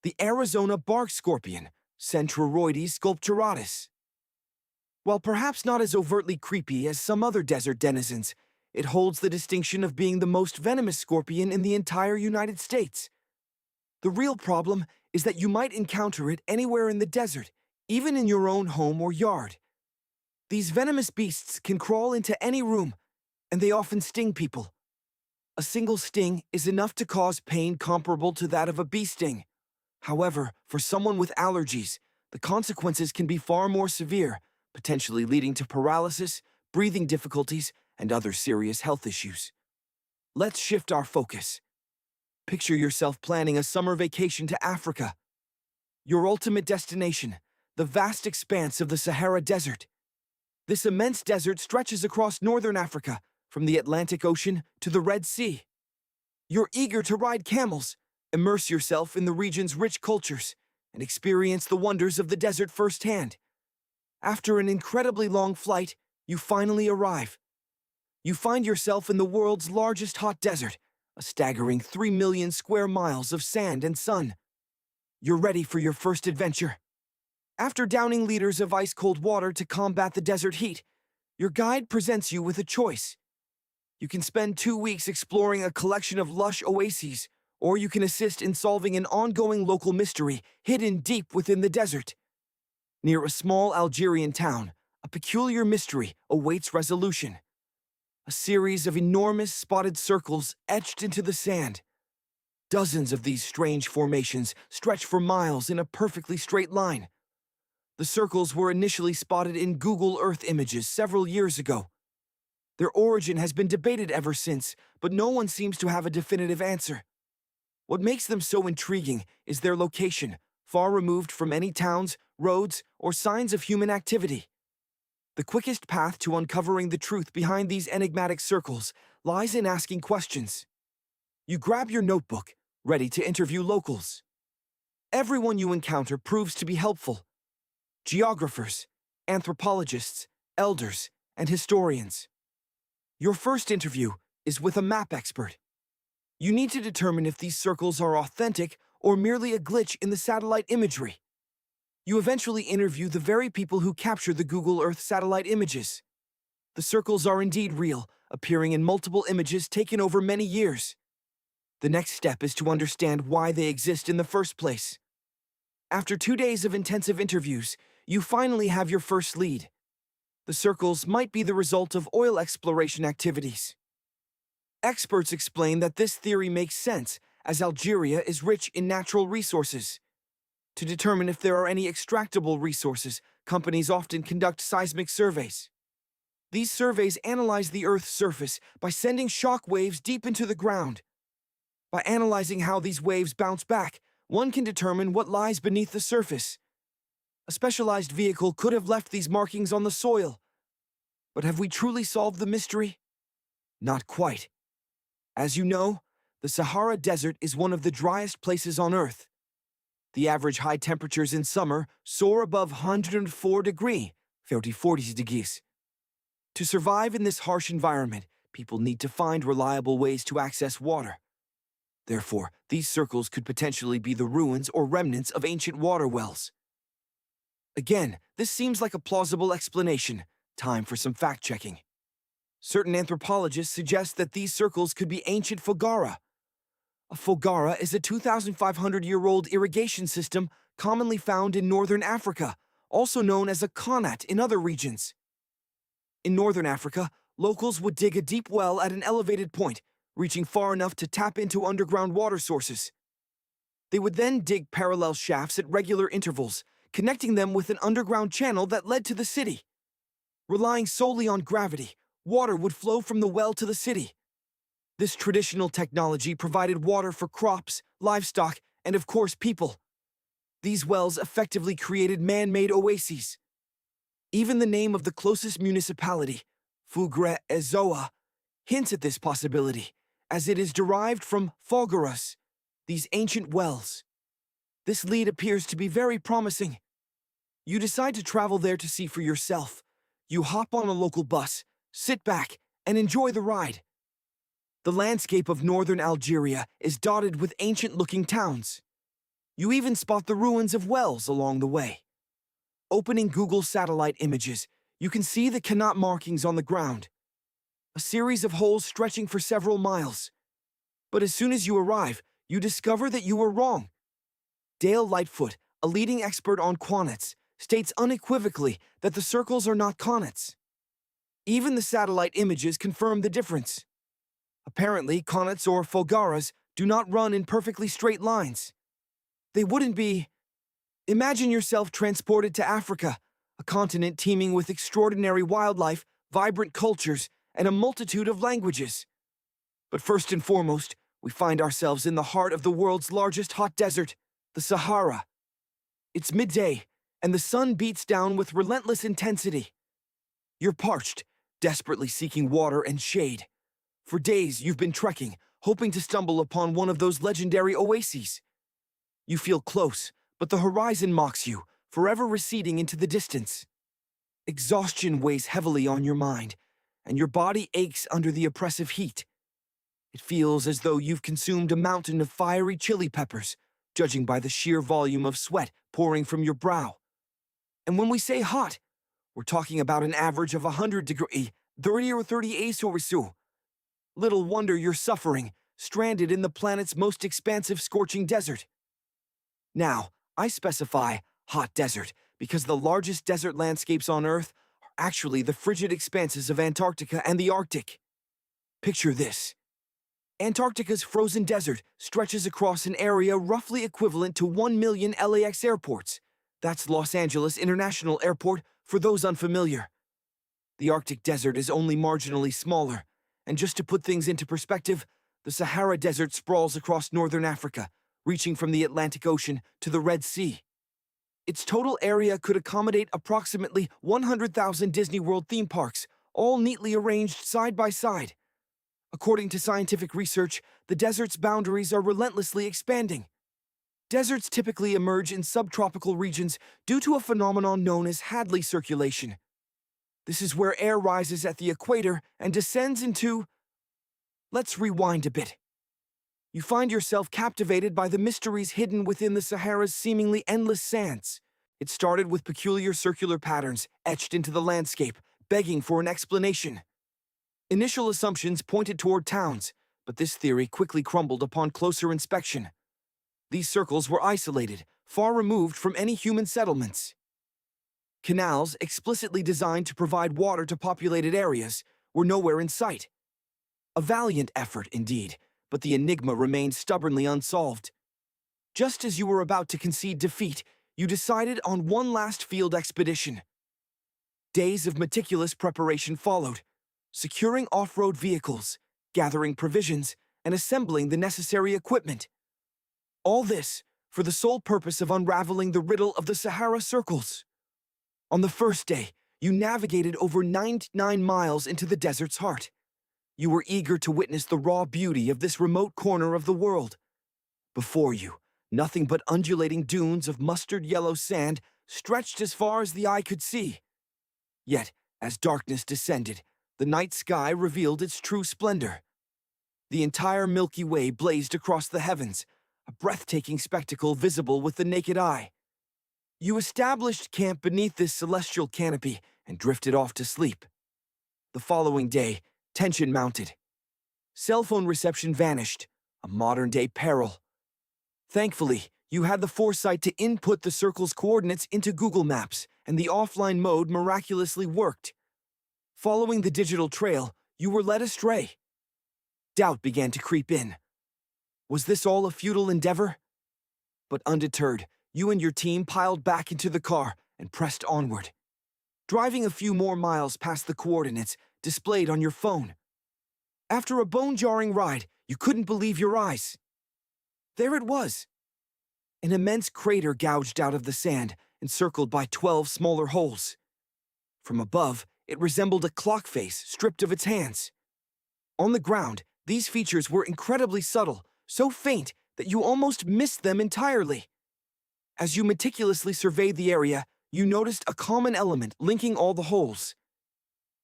the Arizona bark scorpion, Centroroides sculpturatus. While perhaps not as overtly creepy as some other desert denizens, it holds the distinction of being the most venomous scorpion in the entire United States. The real problem is that you might encounter it anywhere in the desert, even in your own home or yard. These venomous beasts can crawl into any room, and they often sting people. A single sting is enough to cause pain comparable to that of a bee sting. However, for someone with allergies, the consequences can be far more severe, potentially leading to paralysis, breathing difficulties, and other serious health issues. Let's shift our focus. Picture yourself planning a summer vacation to Africa. Your ultimate destination, the vast expanse of the Sahara Desert. This immense desert stretches across northern Africa, from the Atlantic Ocean to the Red Sea. You're eager to ride camels, immerse yourself in the region's rich cultures, and experience the wonders of the desert firsthand. After an incredibly long flight, you finally arrive. You find yourself in the world's largest hot desert, a staggering 3 million square miles of sand and sun. You're ready for your first adventure. After downing liters of ice-cold water to combat the desert heat, your guide presents you with a choice. You can spend 2 weeks exploring a collection of lush oases, or you can assist in solving an ongoing local mystery hidden deep within the desert. Near a small Algerian town, a peculiar mystery awaits resolution. A series of enormous spotted circles etched into the sand. Dozens of these strange formations stretch for miles in a perfectly straight line. The circles were initially spotted in Google Earth images several years ago. Their origin has been debated ever since, but no one seems to have a definitive answer. What makes them so intriguing is their location, far removed from any towns, roads, or signs of human activity. The quickest path to uncovering the truth behind these enigmatic circles lies in asking questions. You grab your notebook, ready to interview locals. Everyone you encounter proves to be helpful. Geographers, anthropologists, elders, and historians. Your first interview is with a map expert. You need to determine if these circles are authentic or merely a glitch in the satellite imagery. You eventually interview the very people who captured the Google Earth satellite images. The circles are indeed real, appearing in multiple images taken over many years. The next step is to understand why they exist in the first place. After 2 days of intensive interviews, you finally have your first lead. The circles might be the result of oil exploration activities. Experts explain that this theory makes sense, as Algeria is rich in natural resources. To determine if there are any extractable resources, companies often conduct seismic surveys. These surveys analyze the Earth's surface by sending shock waves deep into the ground. By analyzing how these waves bounce back, one can determine what lies beneath the surface. A specialized vehicle could have left these markings on the soil. But have we truly solved the mystery? Not quite. As you know, the Sahara Desert is one of the driest places on Earth. The average high temperatures in summer soar above 104 degrees, 40 degrees. To survive in this harsh environment, people need to find reliable ways to access water. Therefore, these circles could potentially be the ruins or remnants of ancient water wells. Again, this seems like a plausible explanation. Time for some fact-checking. Certain anthropologists suggest that these circles could be ancient fogara. A fogara is a 2,500-year-old irrigation system commonly found in northern Africa, also known as a qanat in other regions. In northern Africa, locals would dig a deep well at an elevated point, reaching far enough to tap into underground water sources. They would then dig parallel shafts at regular intervals, connecting them with an underground channel that led to the city. Relying solely on gravity, water would flow from the well to the city. This traditional technology provided water for crops, livestock, and of course people. These wells effectively created man-made oases. Even the name of the closest municipality, Fugre-Ezoa, hints at this possibility, as it is derived from fogaras, these ancient wells. This lead appears to be very promising. You decide to travel there to see for yourself. You hop on a local bus, sit back, and enjoy the ride. The landscape of northern Algeria is dotted with ancient-looking towns. You even spot the ruins of wells along the way. Opening Google satellite images, you can see the qanat markings on the ground. A series of holes stretching for several miles. But as soon as you arrive, you discover that you were wrong. Dale Lightfoot, a leading expert on qanats, states unequivocally that the circles are not qanats. Even the satellite images confirm the difference. Apparently, qanats or fogaras do not run in perfectly straight lines. They wouldn't be... Imagine yourself transported to Africa, a continent teeming with extraordinary wildlife, vibrant cultures, and a multitude of languages. But first and foremost, we find ourselves in the heart of the world's largest hot desert, the Sahara. It's midday, and the sun beats down with relentless intensity. You're parched, desperately seeking water and shade. For days, you've been trekking, hoping to stumble upon one of those legendary oases. You feel close, But the horizon mocks you, forever receding into the distance. Exhaustion weighs heavily on your mind, and your body aches under the oppressive heat. It feels as though you've consumed a mountain of fiery chili peppers, judging by the sheer volume of sweat pouring from your brow. And when we say hot, we're talking about an average of 100 degrees, 30 or 38 or so. Little wonder you're suffering, stranded in the planet's most expansive scorching desert. Now, I specify hot desert because the largest desert landscapes on Earth are actually the frigid expanses of Antarctica and the Arctic. Picture this. Antarctica's frozen desert stretches across an area roughly equivalent to 1 million LAX airports. That's Los Angeles International Airport for those unfamiliar. The Arctic desert is only marginally smaller, and just to put things into perspective, the Sahara Desert sprawls across northern Africa, reaching from the Atlantic Ocean to the Red Sea. Its total area could accommodate approximately 100,000 Disney World theme parks, all neatly arranged side by side. According to scientific research, the desert's boundaries are relentlessly expanding. Deserts typically emerge in subtropical regions due to a phenomenon known as Hadley circulation. This is where air rises at the equator and descends into... Let's rewind a bit. You find yourself captivated by the mysteries hidden within the Sahara's seemingly endless sands. It started with peculiar circular patterns etched into the landscape, begging for an explanation. Initial assumptions pointed toward towns, but this theory quickly crumbled upon closer inspection. These circles were isolated, far removed from any human settlements. Canals, explicitly designed to provide water to populated areas, were nowhere in sight. A valiant effort, indeed, but the enigma remained stubbornly unsolved. Just as you were about to concede defeat, you decided on one last field expedition. Days of meticulous preparation followed, securing off-road vehicles, gathering provisions, and assembling the necessary equipment. All this for the sole purpose of unraveling the riddle of the Sahara Circles. On the first day, you navigated over 99 miles into the desert's heart. You were eager to witness the raw beauty of this remote corner of the world. Before you, nothing but undulating dunes of mustard-yellow sand stretched as far as the eye could see. Yet, as darkness descended, the night sky revealed its true splendor. The entire Milky Way blazed across the heavens, a breathtaking spectacle visible with the naked eye. You established camp beneath this celestial canopy and drifted off to sleep. The following day, tension mounted. Cell phone reception vanished, a modern-day peril. Thankfully, you had the foresight to input the circle's coordinates into Google Maps, and the offline mode miraculously worked. Following the digital trail, you were led astray. Doubt began to creep in. Was this all a futile endeavor? But undeterred, you and your team piled back into the car and pressed onward. Driving a few more miles past the coordinates displayed on your phone. After a bone-jarring ride, you couldn't believe your eyes. There it was. An immense crater gouged out of the sand, encircled by 12 smaller holes. From above, it resembled a clock face stripped of its hands. On the ground, these features were incredibly subtle, so faint that you almost missed them entirely. As you meticulously surveyed the area, you noticed a common element linking all the holes.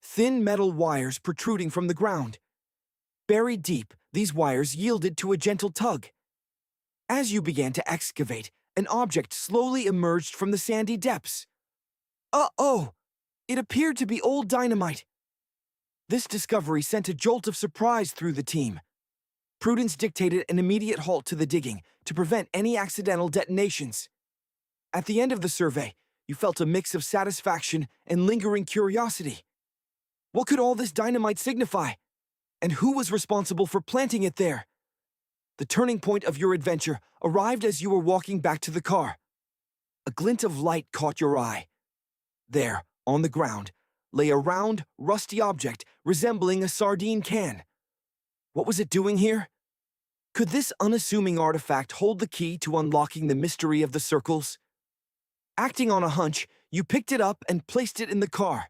Thin metal wires protruding from the ground. Buried deep, these wires yielded to a gentle tug. As you began to excavate, an object slowly emerged from the sandy depths. Uh-oh! It appeared to be old dynamite. This discovery sent a jolt of surprise through the team. Prudence dictated an immediate halt to the digging to prevent any accidental detonations. At the end of the survey, you felt a mix of satisfaction and lingering curiosity. What could all this dynamite signify? And who was responsible for planting it there? The turning point of your adventure arrived as you were walking back to the car. A glint of light caught your eye. There, on the ground, lay a round, rusty object resembling a sardine can. What was it doing here? Could this unassuming artifact hold the key to unlocking the mystery of the circles? Acting on a hunch, you picked it up and placed it in the car.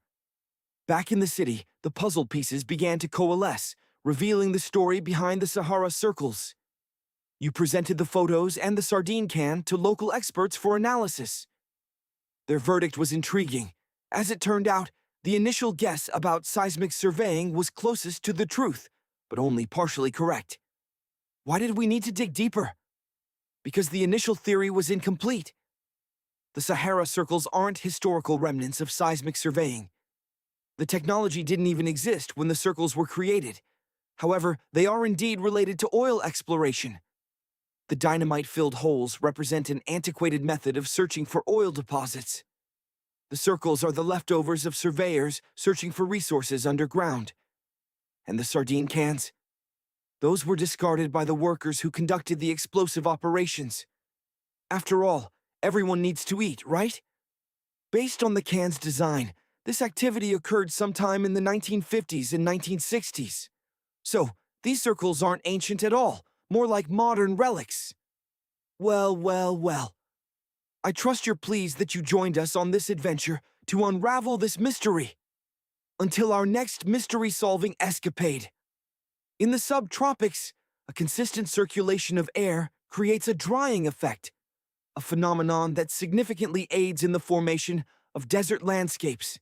Back in the city, the puzzle pieces began to coalesce, revealing the story behind the Sahara Circles. You presented the photos and the sardine can to local experts for analysis. Their verdict was intriguing. As it turned out, the initial guess about seismic surveying was closest to the truth, but only partially correct. Why did we need to dig deeper? Because the initial theory was incomplete. The Sahara circles aren't historical remnants of seismic surveying. The technology didn't even exist when the circles were created. However, they are indeed related to oil exploration. The dynamite-filled holes represent an antiquated method of searching for oil deposits. The circles are the leftovers of surveyors searching for resources underground. And the sardine cans? Those were discarded by the workers who conducted the explosive operations. After all, everyone needs to eat, right? Based on the can's design, this activity occurred sometime in the 1950s and 1960s. So, these circles aren't ancient at all, more like modern relics. Well. I trust you're pleased that you joined us on this adventure to unravel this mystery. Until our next mystery-solving escapade. In the subtropics, a consistent circulation of air creates a drying effect, a phenomenon that significantly aids in the formation of desert landscapes.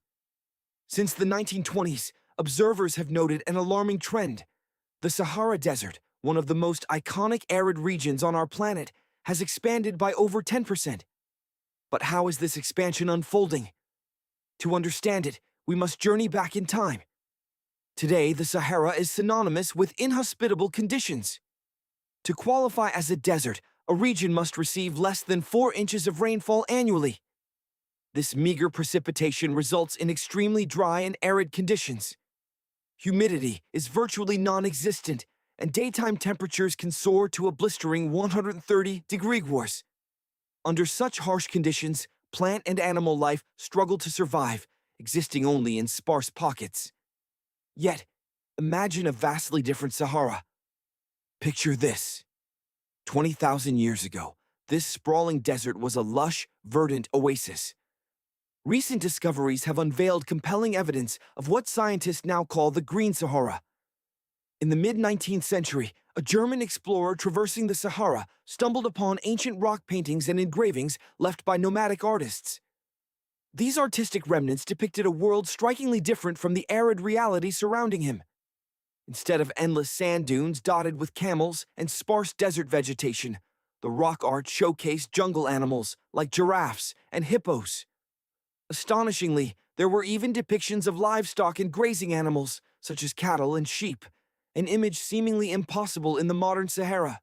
Since the 1920s, observers have noted an alarming trend. The Sahara Desert, one of the most iconic arid regions on our planet, has expanded by over 10%. But how is this expansion unfolding? To understand it, we must journey back in time. Today, the Sahara is synonymous with inhospitable conditions. To qualify as a desert, a region must receive less than 4 inches of rainfall annually. This meager precipitation results in extremely dry and arid conditions. Humidity is virtually non-existent, and daytime temperatures can soar to a blistering 130 degrees. Under such harsh conditions, plant and animal life struggle to survive, existing only in sparse pockets. Yet, imagine a vastly different Sahara. Picture this. 20,000 years ago, this sprawling desert was a lush, verdant oasis. Recent discoveries have unveiled compelling evidence of what scientists now call the Green Sahara. In the mid-19th century, a German explorer traversing the Sahara stumbled upon ancient rock paintings and engravings left by nomadic artists. These artistic remnants depicted a world strikingly different from the arid reality surrounding him. Instead of endless sand dunes dotted with camels and sparse desert vegetation, the rock art showcased jungle animals like giraffes and hippos. Astonishingly, there were even depictions of livestock and grazing animals, such as cattle and sheep, an image seemingly impossible in the modern Sahara.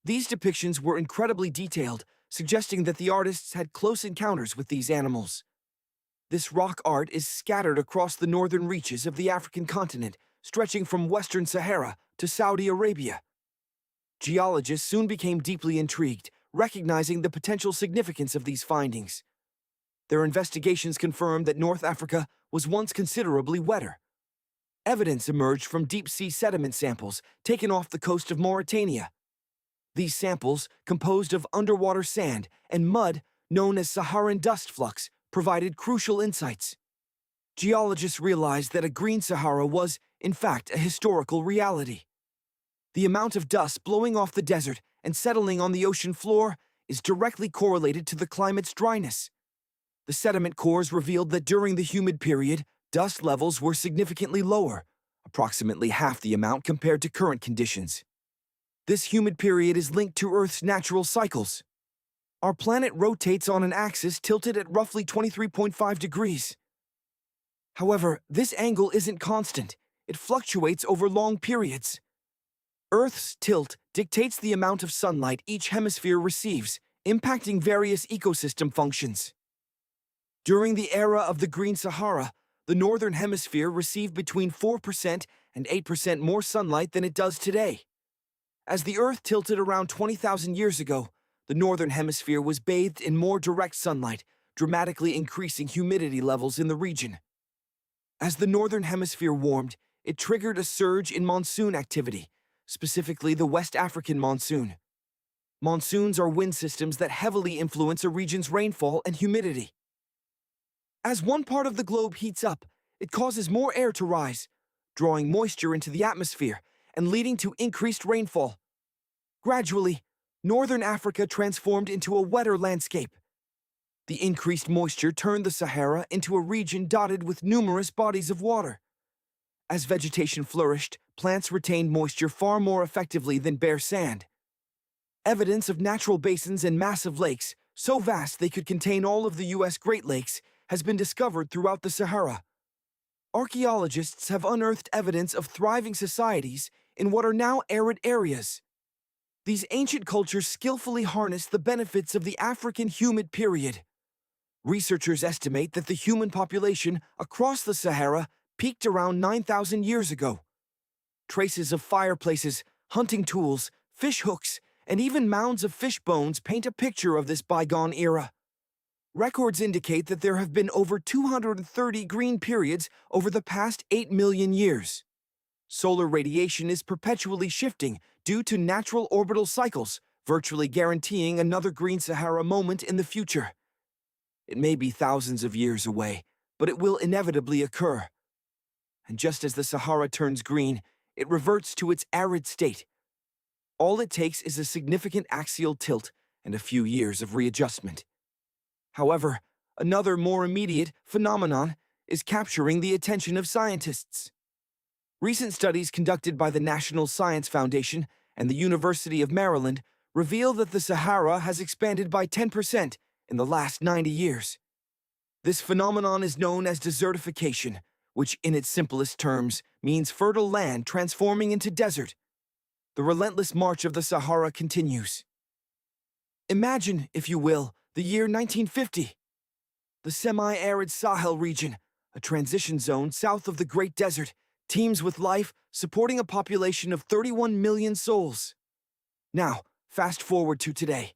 These depictions were incredibly detailed, suggesting that the artists had close encounters with these animals. This rock art is scattered across the northern reaches of the African continent, stretching from Western Sahara to Saudi Arabia. Geologists soon became deeply intrigued, recognizing the potential significance of these findings. Their investigations confirmed that North Africa was once considerably wetter. Evidence emerged from deep-sea sediment samples taken off the coast of Mauritania. These samples, composed of underwater sand and mud known as Saharan dust flux, provided crucial insights. Geologists realized that a green Sahara was, in fact, a historical reality. The amount of dust blowing off the desert and settling on the ocean floor is directly correlated to the climate's dryness. The sediment cores revealed that during the humid period, dust levels were significantly lower, approximately half the amount compared to current conditions. This humid period is linked to Earth's natural cycles. Our planet rotates on an axis tilted at roughly 23.5 degrees. However, this angle isn't constant. It fluctuates over long periods. Earth's tilt dictates the amount of sunlight each hemisphere receives, impacting various ecosystem functions. During the era of the Green Sahara, the Northern Hemisphere received between 4% and 8% more sunlight than it does today. As the Earth tilted around 20,000 years ago, the Northern Hemisphere was bathed in more direct sunlight, dramatically increasing humidity levels in the region. As the Northern Hemisphere warmed, it triggered a surge in monsoon activity, specifically the West African monsoon. Monsoons are wind systems that heavily influence a region's rainfall and humidity. As one part of the globe heats up, it causes more air to rise, drawing moisture into the atmosphere and leading to increased rainfall. Gradually, northern Africa transformed into a wetter landscape. The increased moisture turned the Sahara into a region dotted with numerous bodies of water. As vegetation flourished, plants retained moisture far more effectively than bare sand. Evidence of natural basins and massive lakes, so vast they could contain all of the U.S. Great Lakes, has been discovered throughout the Sahara. Archaeologists have unearthed evidence of thriving societies in what are now arid areas. These ancient cultures skillfully harnessed the benefits of the African humid period. Researchers estimate that the human population across the Sahara peaked around 9,000 years ago. Traces of fireplaces, hunting tools, fish hooks, and even mounds of fish bones paint a picture of this bygone era. Records indicate that there have been over 230 green periods over the past 8 million years. Solar radiation is perpetually shifting due to natural orbital cycles, virtually guaranteeing another green Sahara moment in the future. It may be thousands of years away, but it will inevitably occur. And just as the Sahara turns green, it reverts to its arid state. All it takes is a significant axial tilt and a few years of readjustment. However, another more immediate phenomenon is capturing the attention of scientists. Recent studies conducted by the National Science Foundation and the University of Maryland reveal that the Sahara has expanded by 10% in the last 90 years. This phenomenon is known as desertification, which in its simplest terms means fertile land transforming into desert. The relentless march of the Sahara continues. Imagine, if you will, the year 1950. The semi-arid Sahel region, a transition zone south of the Great Desert, teems with life, supporting a population of 31 million souls. Now, fast forward to today.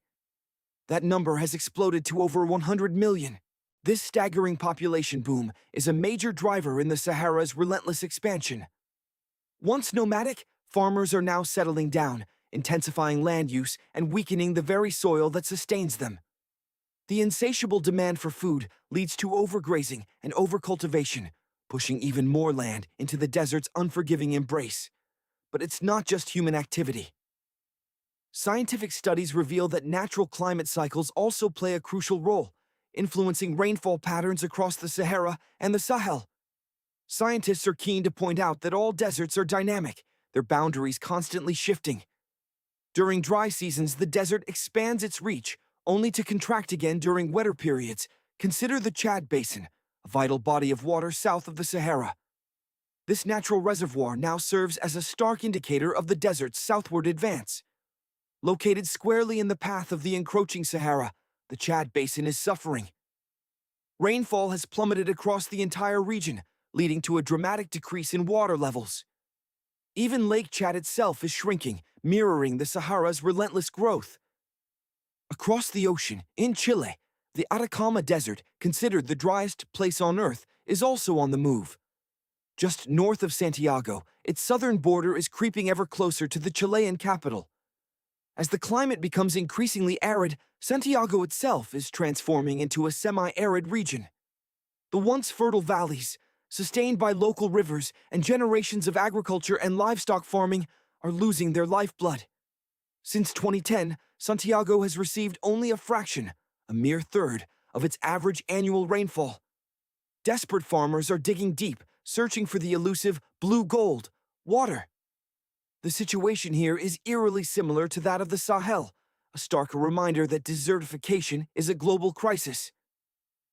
That number has exploded to over 100 million. This staggering population boom is a major driver in the Sahara's relentless expansion. Once nomadic, farmers are now settling down, intensifying land use and weakening the very soil that sustains them. The insatiable demand for food leads to overgrazing and overcultivation, pushing even more land into the desert's unforgiving embrace. But it's not just human activity. Scientific studies reveal that natural climate cycles also play a crucial role, influencing rainfall patterns across the Sahara and the Sahel. Scientists are keen to point out that all deserts are dynamic, their boundaries constantly shifting. During dry seasons, the desert expands its reach, only to contract again during wetter periods. Consider the Chad Basin, a vital body of water south of the Sahara. This natural reservoir now serves as a stark indicator of the desert's southward advance. Located squarely in the path of the encroaching Sahara, the Chad Basin is suffering. Rainfall has plummeted across the entire region, leading to a dramatic decrease in water levels. Even Lake Chad itself is shrinking, mirroring the Sahara's relentless growth. Across the ocean, in Chile, the Atacama Desert, considered the driest place on Earth, is also on the move. Just north of Santiago, its southern border is creeping ever closer to the Chilean capital. As the climate becomes increasingly arid, Santiago itself is transforming into a semi-arid region. The once fertile valleys, sustained by local rivers and generations of agriculture and livestock farming, are losing their lifeblood. Since 2010, Santiago has received only a fraction, a mere third, of its average annual rainfall. Desperate farmers are digging deep, searching for the elusive blue gold, water. The situation here is eerily similar to that of the Sahel, a stark reminder that desertification is a global crisis.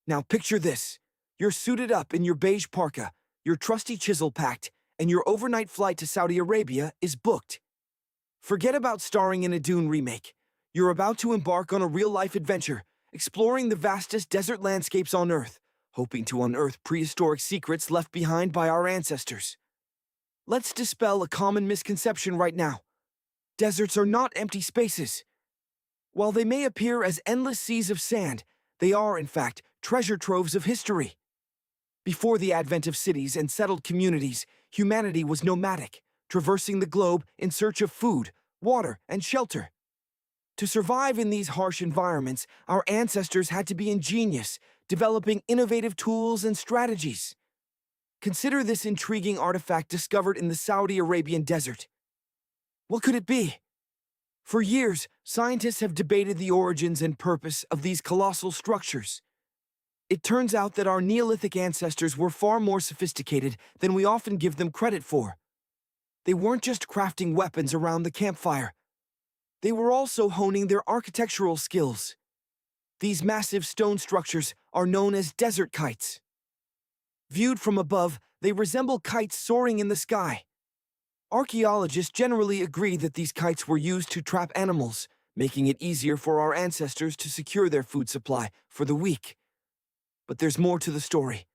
Now picture this. You're suited up in your beige parka, your trusty chisel packed, and your overnight flight to Saudi Arabia is booked. Forget about starring in a Dune remake. You're about to embark on a real-life adventure, exploring the vastest desert landscapes on Earth, hoping to unearth prehistoric secrets left behind by our ancestors. Let's dispel a common misconception right now. Deserts are not empty spaces. While they may appear as endless seas of sand, they are, in fact, treasure troves of history. Before the advent of cities and settled communities, humanity was nomadic, traversing the globe in search of food, water, and shelter. To survive in these harsh environments, our ancestors had to be ingenious, developing innovative tools and strategies. Consider this intriguing artifact discovered in the Saudi Arabian desert. What could it be? For years, scientists have debated the origins and purpose of these colossal structures. It turns out that our Neolithic ancestors were far more sophisticated than we often give them credit for. They weren't just crafting weapons around the campfire. They were also honing their architectural skills. These massive stone structures are known as desert kites. Viewed from above, they resemble kites soaring in the sky. Archaeologists generally agree that these kites were used to trap animals, making it easier for our ancestors to secure their food supply for the week. But there's more to the story.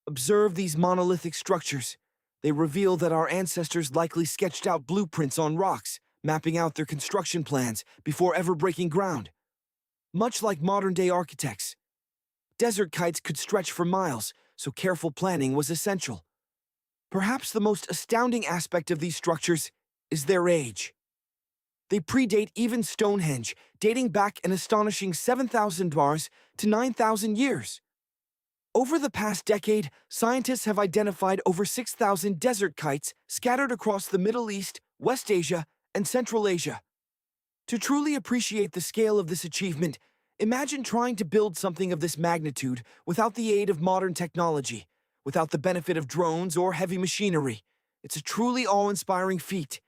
Observe these monolithic structures. They reveal that our ancestors likely sketched out blueprints on rocks, mapping out their construction plans before ever breaking ground. Much like modern-day architects, desert kites could stretch for miles, so careful planning was essential. Perhaps the most astounding aspect of these structures is their age. They predate even Stonehenge, dating back an astonishing 7,000 bars to 9,000 years. Over the past decade, scientists have identified over 6,000 desert kites scattered across the Middle East, West Asia, and Central Asia. To truly appreciate the scale of this achievement, imagine trying to build something of this magnitude without the aid of modern technology, without the benefit of drones or heavy machinery. It's a truly awe-inspiring feat.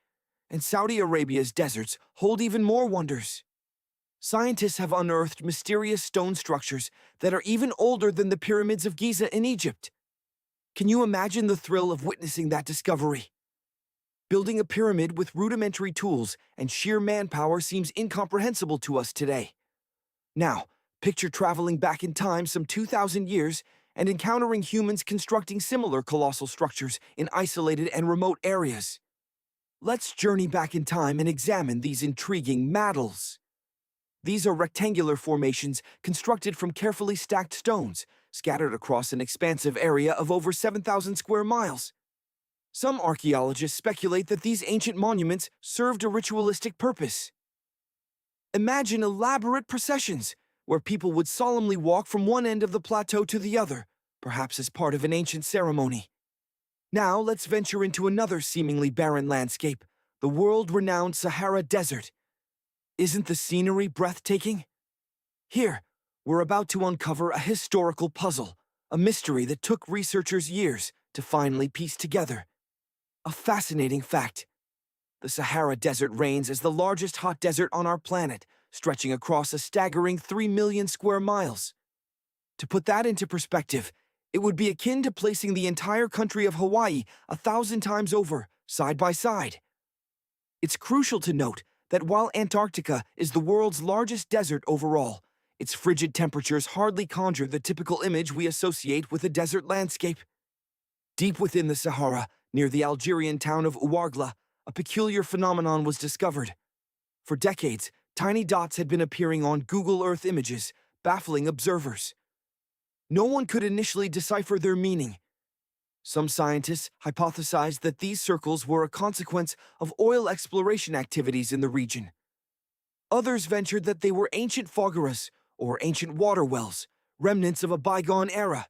And Saudi Arabia's deserts hold even more wonders. Scientists have unearthed mysterious stone structures that are even older than the pyramids of Giza in Egypt. Can you imagine the thrill of witnessing that discovery? Building a pyramid with rudimentary tools and sheer manpower seems incomprehensible to us today. Now, picture traveling back in time some 2,000 years and encountering humans constructing similar colossal structures in isolated and remote areas. Let's journey back in time and examine these intriguing maddles. These are rectangular formations constructed from carefully stacked stones, scattered across an expansive area of over 7,000 square miles. Some archaeologists speculate that these ancient monuments served a ritualistic purpose. Imagine elaborate processions, where people would solemnly walk from one end of the plateau to the other, perhaps as part of an ancient ceremony. Now let's venture into another seemingly barren landscape, the world-renowned Sahara Desert. Isn't the scenery breathtaking? Here, we're about to uncover a historical puzzle, a mystery that took researchers years to finally piece together. A fascinating fact. The Sahara Desert reigns as the largest hot desert on our planet, stretching across a staggering 3 million square miles. To put that into perspective, it would be akin to placing the entire country of Hawaii 1,000 times over, side by side. It's crucial to note that while Antarctica is the world's largest desert overall, its frigid temperatures hardly conjure the typical image we associate with a desert landscape. Deep within the Sahara, near the Algerian town of Ouargla, a peculiar phenomenon was discovered. For decades, tiny dots had been appearing on Google Earth images, baffling observers. No one could initially decipher their meaning. Some scientists hypothesized that these circles were a consequence of oil exploration activities in the region. Others ventured that they were ancient fogaras, or ancient water wells, remnants of a bygone era.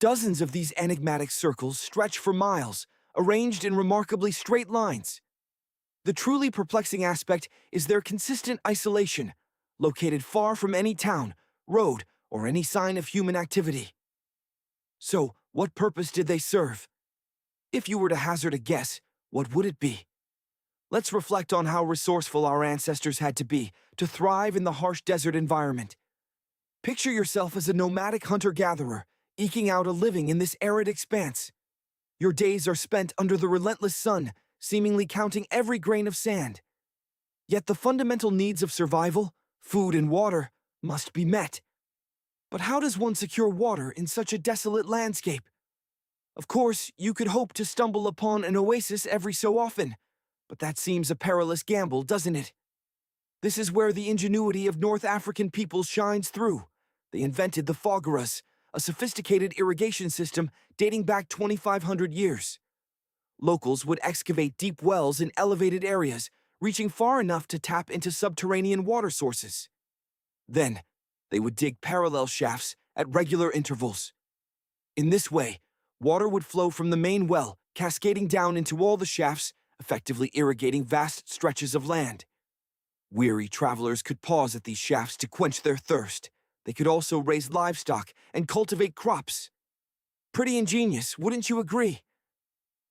Dozens of these enigmatic circles stretch for miles, arranged in remarkably straight lines. The truly perplexing aspect is their consistent isolation, located far from any town, road, or any sign of human activity. So, what purpose did they serve? If you were to hazard a guess, what would it be? Let's reflect on how resourceful our ancestors had to be to thrive in the harsh desert environment. Picture yourself as a nomadic hunter-gatherer, eking out a living in this arid expanse. Your days are spent under the relentless sun, seemingly counting every grain of sand. Yet the fundamental needs of survival, food and water, must be met. But how does one secure water in such a desolate landscape? Of course, you could hope to stumble upon an oasis every so often, but that seems a perilous gamble, doesn't it? This is where the ingenuity of North African peoples shines through. They invented the fogaras, a sophisticated irrigation system dating back 2,500 years. Locals would excavate deep wells in elevated areas, reaching far enough to tap into subterranean water sources. Then, they would dig parallel shafts at regular intervals. In this way, water would flow from the main well, cascading down into all the shafts, effectively irrigating vast stretches of land. Weary travelers could pause at these shafts to quench their thirst. They could also raise livestock and cultivate crops. Pretty ingenious, wouldn't you agree?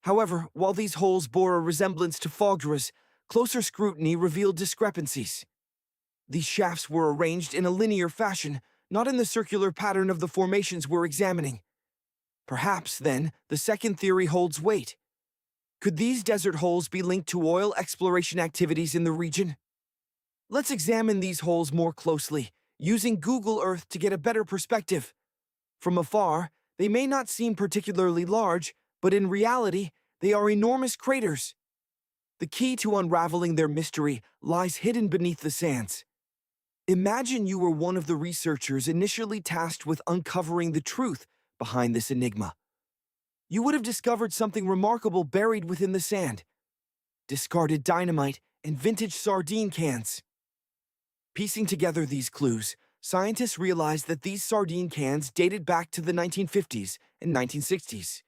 However, while these holes bore a resemblance to fogras, closer scrutiny revealed discrepancies. These shafts were arranged in a linear fashion, not in the circular pattern of the formations we're examining. Perhaps, then, the second theory holds weight. Could these desert holes be linked to oil exploration activities in the region? Let's examine these holes more closely, using Google Earth to get a better perspective. From afar, they may not seem particularly large, but in reality, they are enormous craters. The key to unraveling their mystery lies hidden beneath the sands. Imagine you were one of the researchers initially tasked with uncovering the truth behind this enigma. You would have discovered something remarkable buried within the sand: discarded dynamite and vintage sardine cans. Piecing together these clues, scientists realized that these sardine cans dated back to the 1950s and 1960s.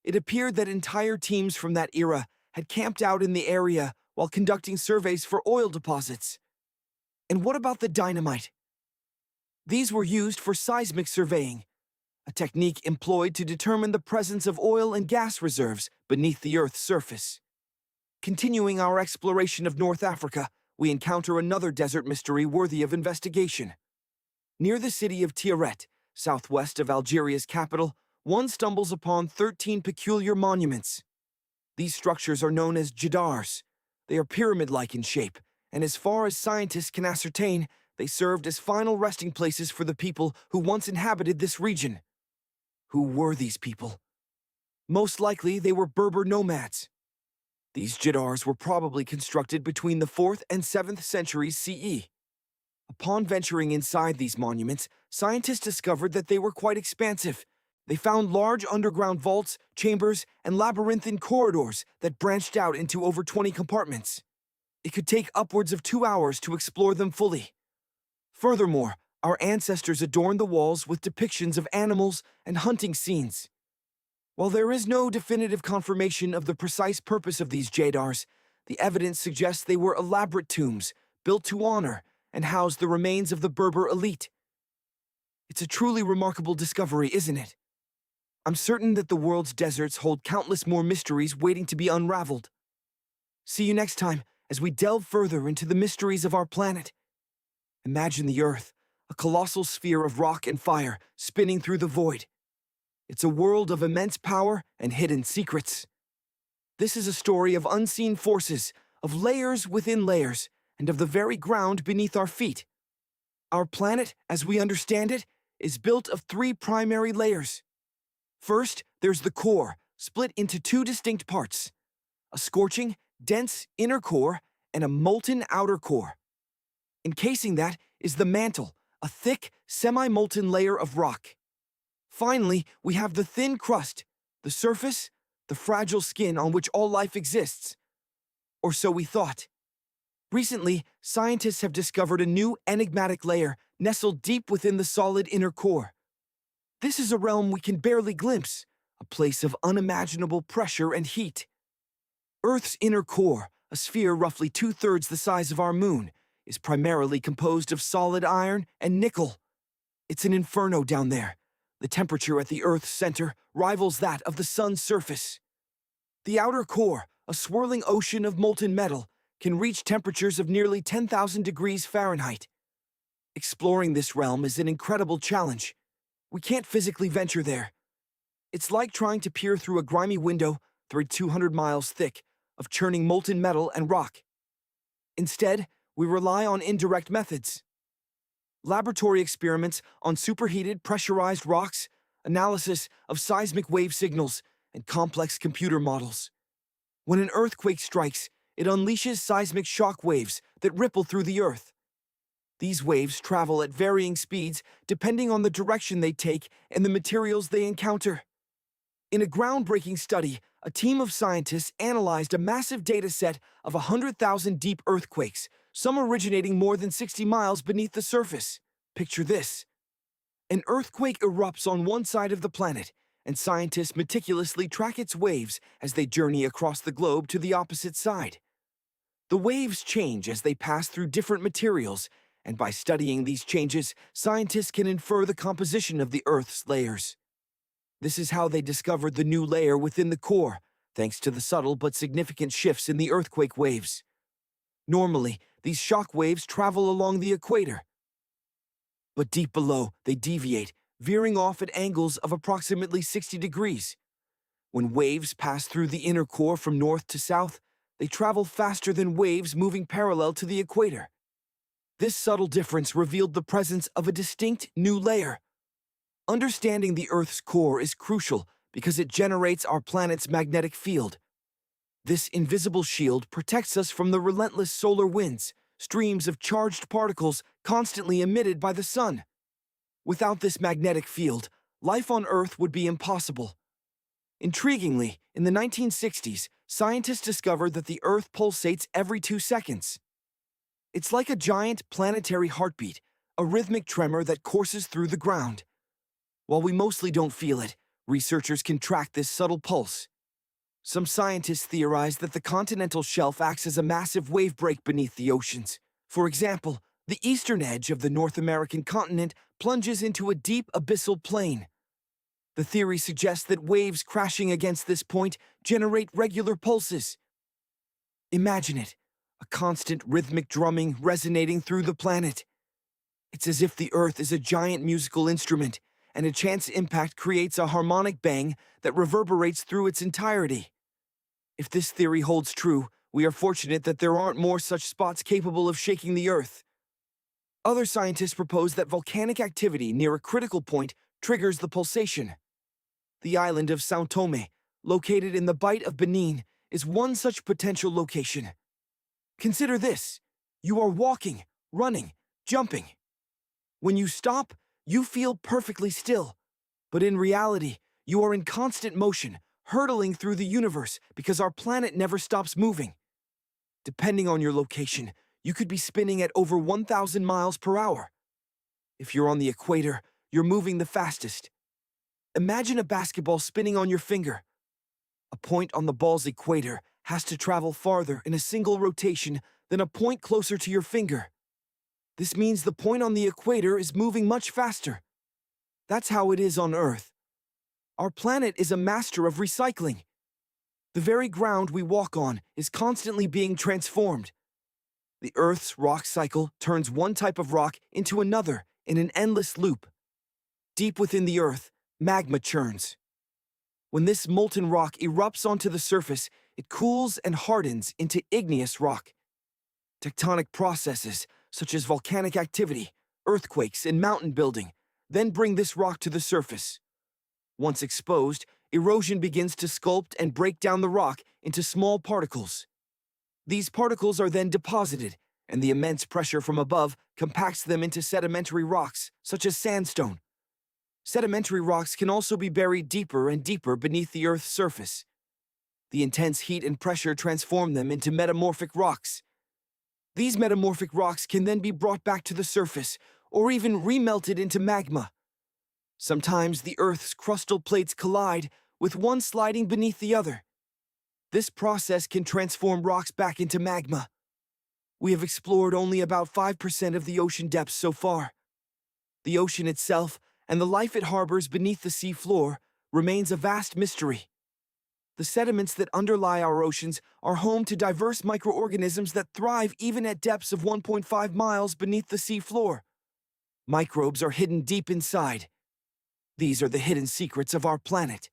It appeared that entire teams from that era had camped out in the area while conducting surveys for oil deposits. And what about the dynamite? These were used for seismic surveying, a technique employed to determine the presence of oil and gas reserves beneath the Earth's surface. Continuing our exploration of North Africa, we encounter another desert mystery worthy of investigation. Near the city of Tiaret, southwest of Algeria's capital, one stumbles upon 13 peculiar monuments. These structures are known as jadars. They are pyramid-like in shape, and as far as scientists can ascertain, they served as final resting places for the people who once inhabited this region. Who were these people? Most likely, they were Berber nomads. These jadars were probably constructed between the 4th and 7th centuries CE. Upon venturing inside these monuments, scientists discovered that they were quite expansive. They found large underground vaults, chambers, and labyrinthine corridors that branched out into over 20 compartments. It could take upwards of 2 hours to explore them fully. Furthermore, our ancestors adorned the walls with depictions of animals and hunting scenes. While there is no definitive confirmation of the precise purpose of these jadars, the evidence suggests they were elaborate tombs built to honor and house the remains of the Berber elite. It's a truly remarkable discovery, isn't it? I'm certain that the world's deserts hold countless more mysteries waiting to be unraveled. See you next time as we delve further into the mysteries of our planet. Imagine the Earth, a colossal sphere of rock and fire spinning through the void. It's a world of immense power and hidden secrets. This is a story of unseen forces, of layers within layers, and of the very ground beneath our feet. Our planet, as we understand it, is built of 3 primary layers. First, there's the core, split into 2 distinct parts: a scorching, dense inner core and a molten outer core. Encasing that is the mantle, a thick, semi-molten layer of rock. Finally, we have the thin crust, the surface, the fragile skin on which all life exists. Or so we thought. Recently, scientists have discovered a new enigmatic layer nestled deep within the solid inner core. This is a realm we can barely glimpse, a place of unimaginable pressure and heat. Earth's inner core, a sphere roughly 2/3 the size of our moon, is primarily composed of solid iron and nickel. It's an inferno down there. The temperature at the Earth's center rivals that of the sun's surface. The outer core, a swirling ocean of molten metal, can reach temperatures of nearly 10,000 degrees Fahrenheit. Exploring this realm is an incredible challenge. We can't physically venture there. It's like trying to peer through a grimy window thread 200 miles thick of churning molten metal and rock. Instead, we rely on indirect methods. Laboratory experiments on superheated, pressurized rocks, analysis of seismic wave signals, and complex computer models. When an earthquake strikes, it unleashes seismic shock waves that ripple through the Earth. These waves travel at varying speeds depending on the direction they take and the materials they encounter. In a groundbreaking study, a team of scientists analyzed a massive data set of 100,000 deep earthquakes, some originating more than 60 miles beneath the surface. Picture this. An earthquake erupts on one side of the planet, and scientists meticulously track its waves as they journey across the globe to the opposite side. The waves change as they pass through different materials, and by studying these changes, scientists can infer the composition of the Earth's layers. This is how they discovered the new layer within the core, thanks to the subtle but significant shifts in the earthquake waves. Normally, these shock waves travel along the equator, but deep below, they deviate, veering off at angles of approximately 60 degrees. When waves pass through the inner core from north to south, they travel faster than waves moving parallel to the equator. This subtle difference revealed the presence of a distinct new layer. Understanding the Earth's core is crucial because it generates our planet's magnetic field. This invisible shield protects us from the relentless solar winds, streams of charged particles constantly emitted by the sun. Without this magnetic field, life on Earth would be impossible. Intriguingly, in the 1960s, scientists discovered that the Earth pulsates every 2 seconds. It's like a giant planetary heartbeat, a rhythmic tremor that courses through the ground. While we mostly don't feel it, researchers can track this subtle pulse. Some scientists theorize that the continental shelf acts as a massive wave break beneath the oceans. For example, the eastern edge of the North American continent plunges into a deep abyssal plain. The theory suggests that waves crashing against this point generate regular pulses. Imagine it, a constant rhythmic drumming resonating through the planet. It's as if the Earth is a giant musical instrument, and a chance impact creates a harmonic bang that reverberates through its entirety. If this theory holds true, we are fortunate that there aren't more such spots capable of shaking the Earth. Other scientists propose that volcanic activity near a critical point triggers the pulsation. The island of São Tomé, located in the Bight of Benin, is one such potential location. Consider this: you are walking, running, jumping. When you stop, you feel perfectly still, but in reality, you are in constant motion, hurtling through the universe because our planet never stops moving. Depending on your location, you could be spinning at over 1,000 miles per hour. If you're on the equator, you're moving the fastest. Imagine a basketball spinning on your finger. A point on the ball's equator has to travel farther in a single rotation than a point closer to your finger. This means the point on the equator is moving much faster. That's how it is on Earth. Our planet is a master of recycling. The very ground we walk on is constantly being transformed. The Earth's rock cycle turns one type of rock into another in an endless loop. Deep within the Earth, magma churns. When this molten rock erupts onto the surface, it cools and hardens into igneous rock. Tectonic processes, such as volcanic activity, earthquakes, and mountain building, then bring this rock to the surface. Once exposed, erosion begins to sculpt and break down the rock into small particles. These particles are then deposited, and the immense pressure from above compacts them into sedimentary rocks, such as sandstone. Sedimentary rocks can also be buried deeper and deeper beneath the Earth's surface. The intense heat and pressure transform them into metamorphic rocks. These metamorphic rocks can then be brought back to the surface, or even remelted into magma. Sometimes the Earth's crustal plates collide, with one sliding beneath the other. This process can transform rocks back into magma. We have explored only about 5% of the ocean depths so far. The ocean itself, and the life it harbors beneath the sea floor, remains a vast mystery. The sediments that underlie our oceans are home to diverse microorganisms that thrive even at depths of 1.5 miles beneath the sea floor. Microbes are hidden deep inside. These are the hidden secrets of our planet.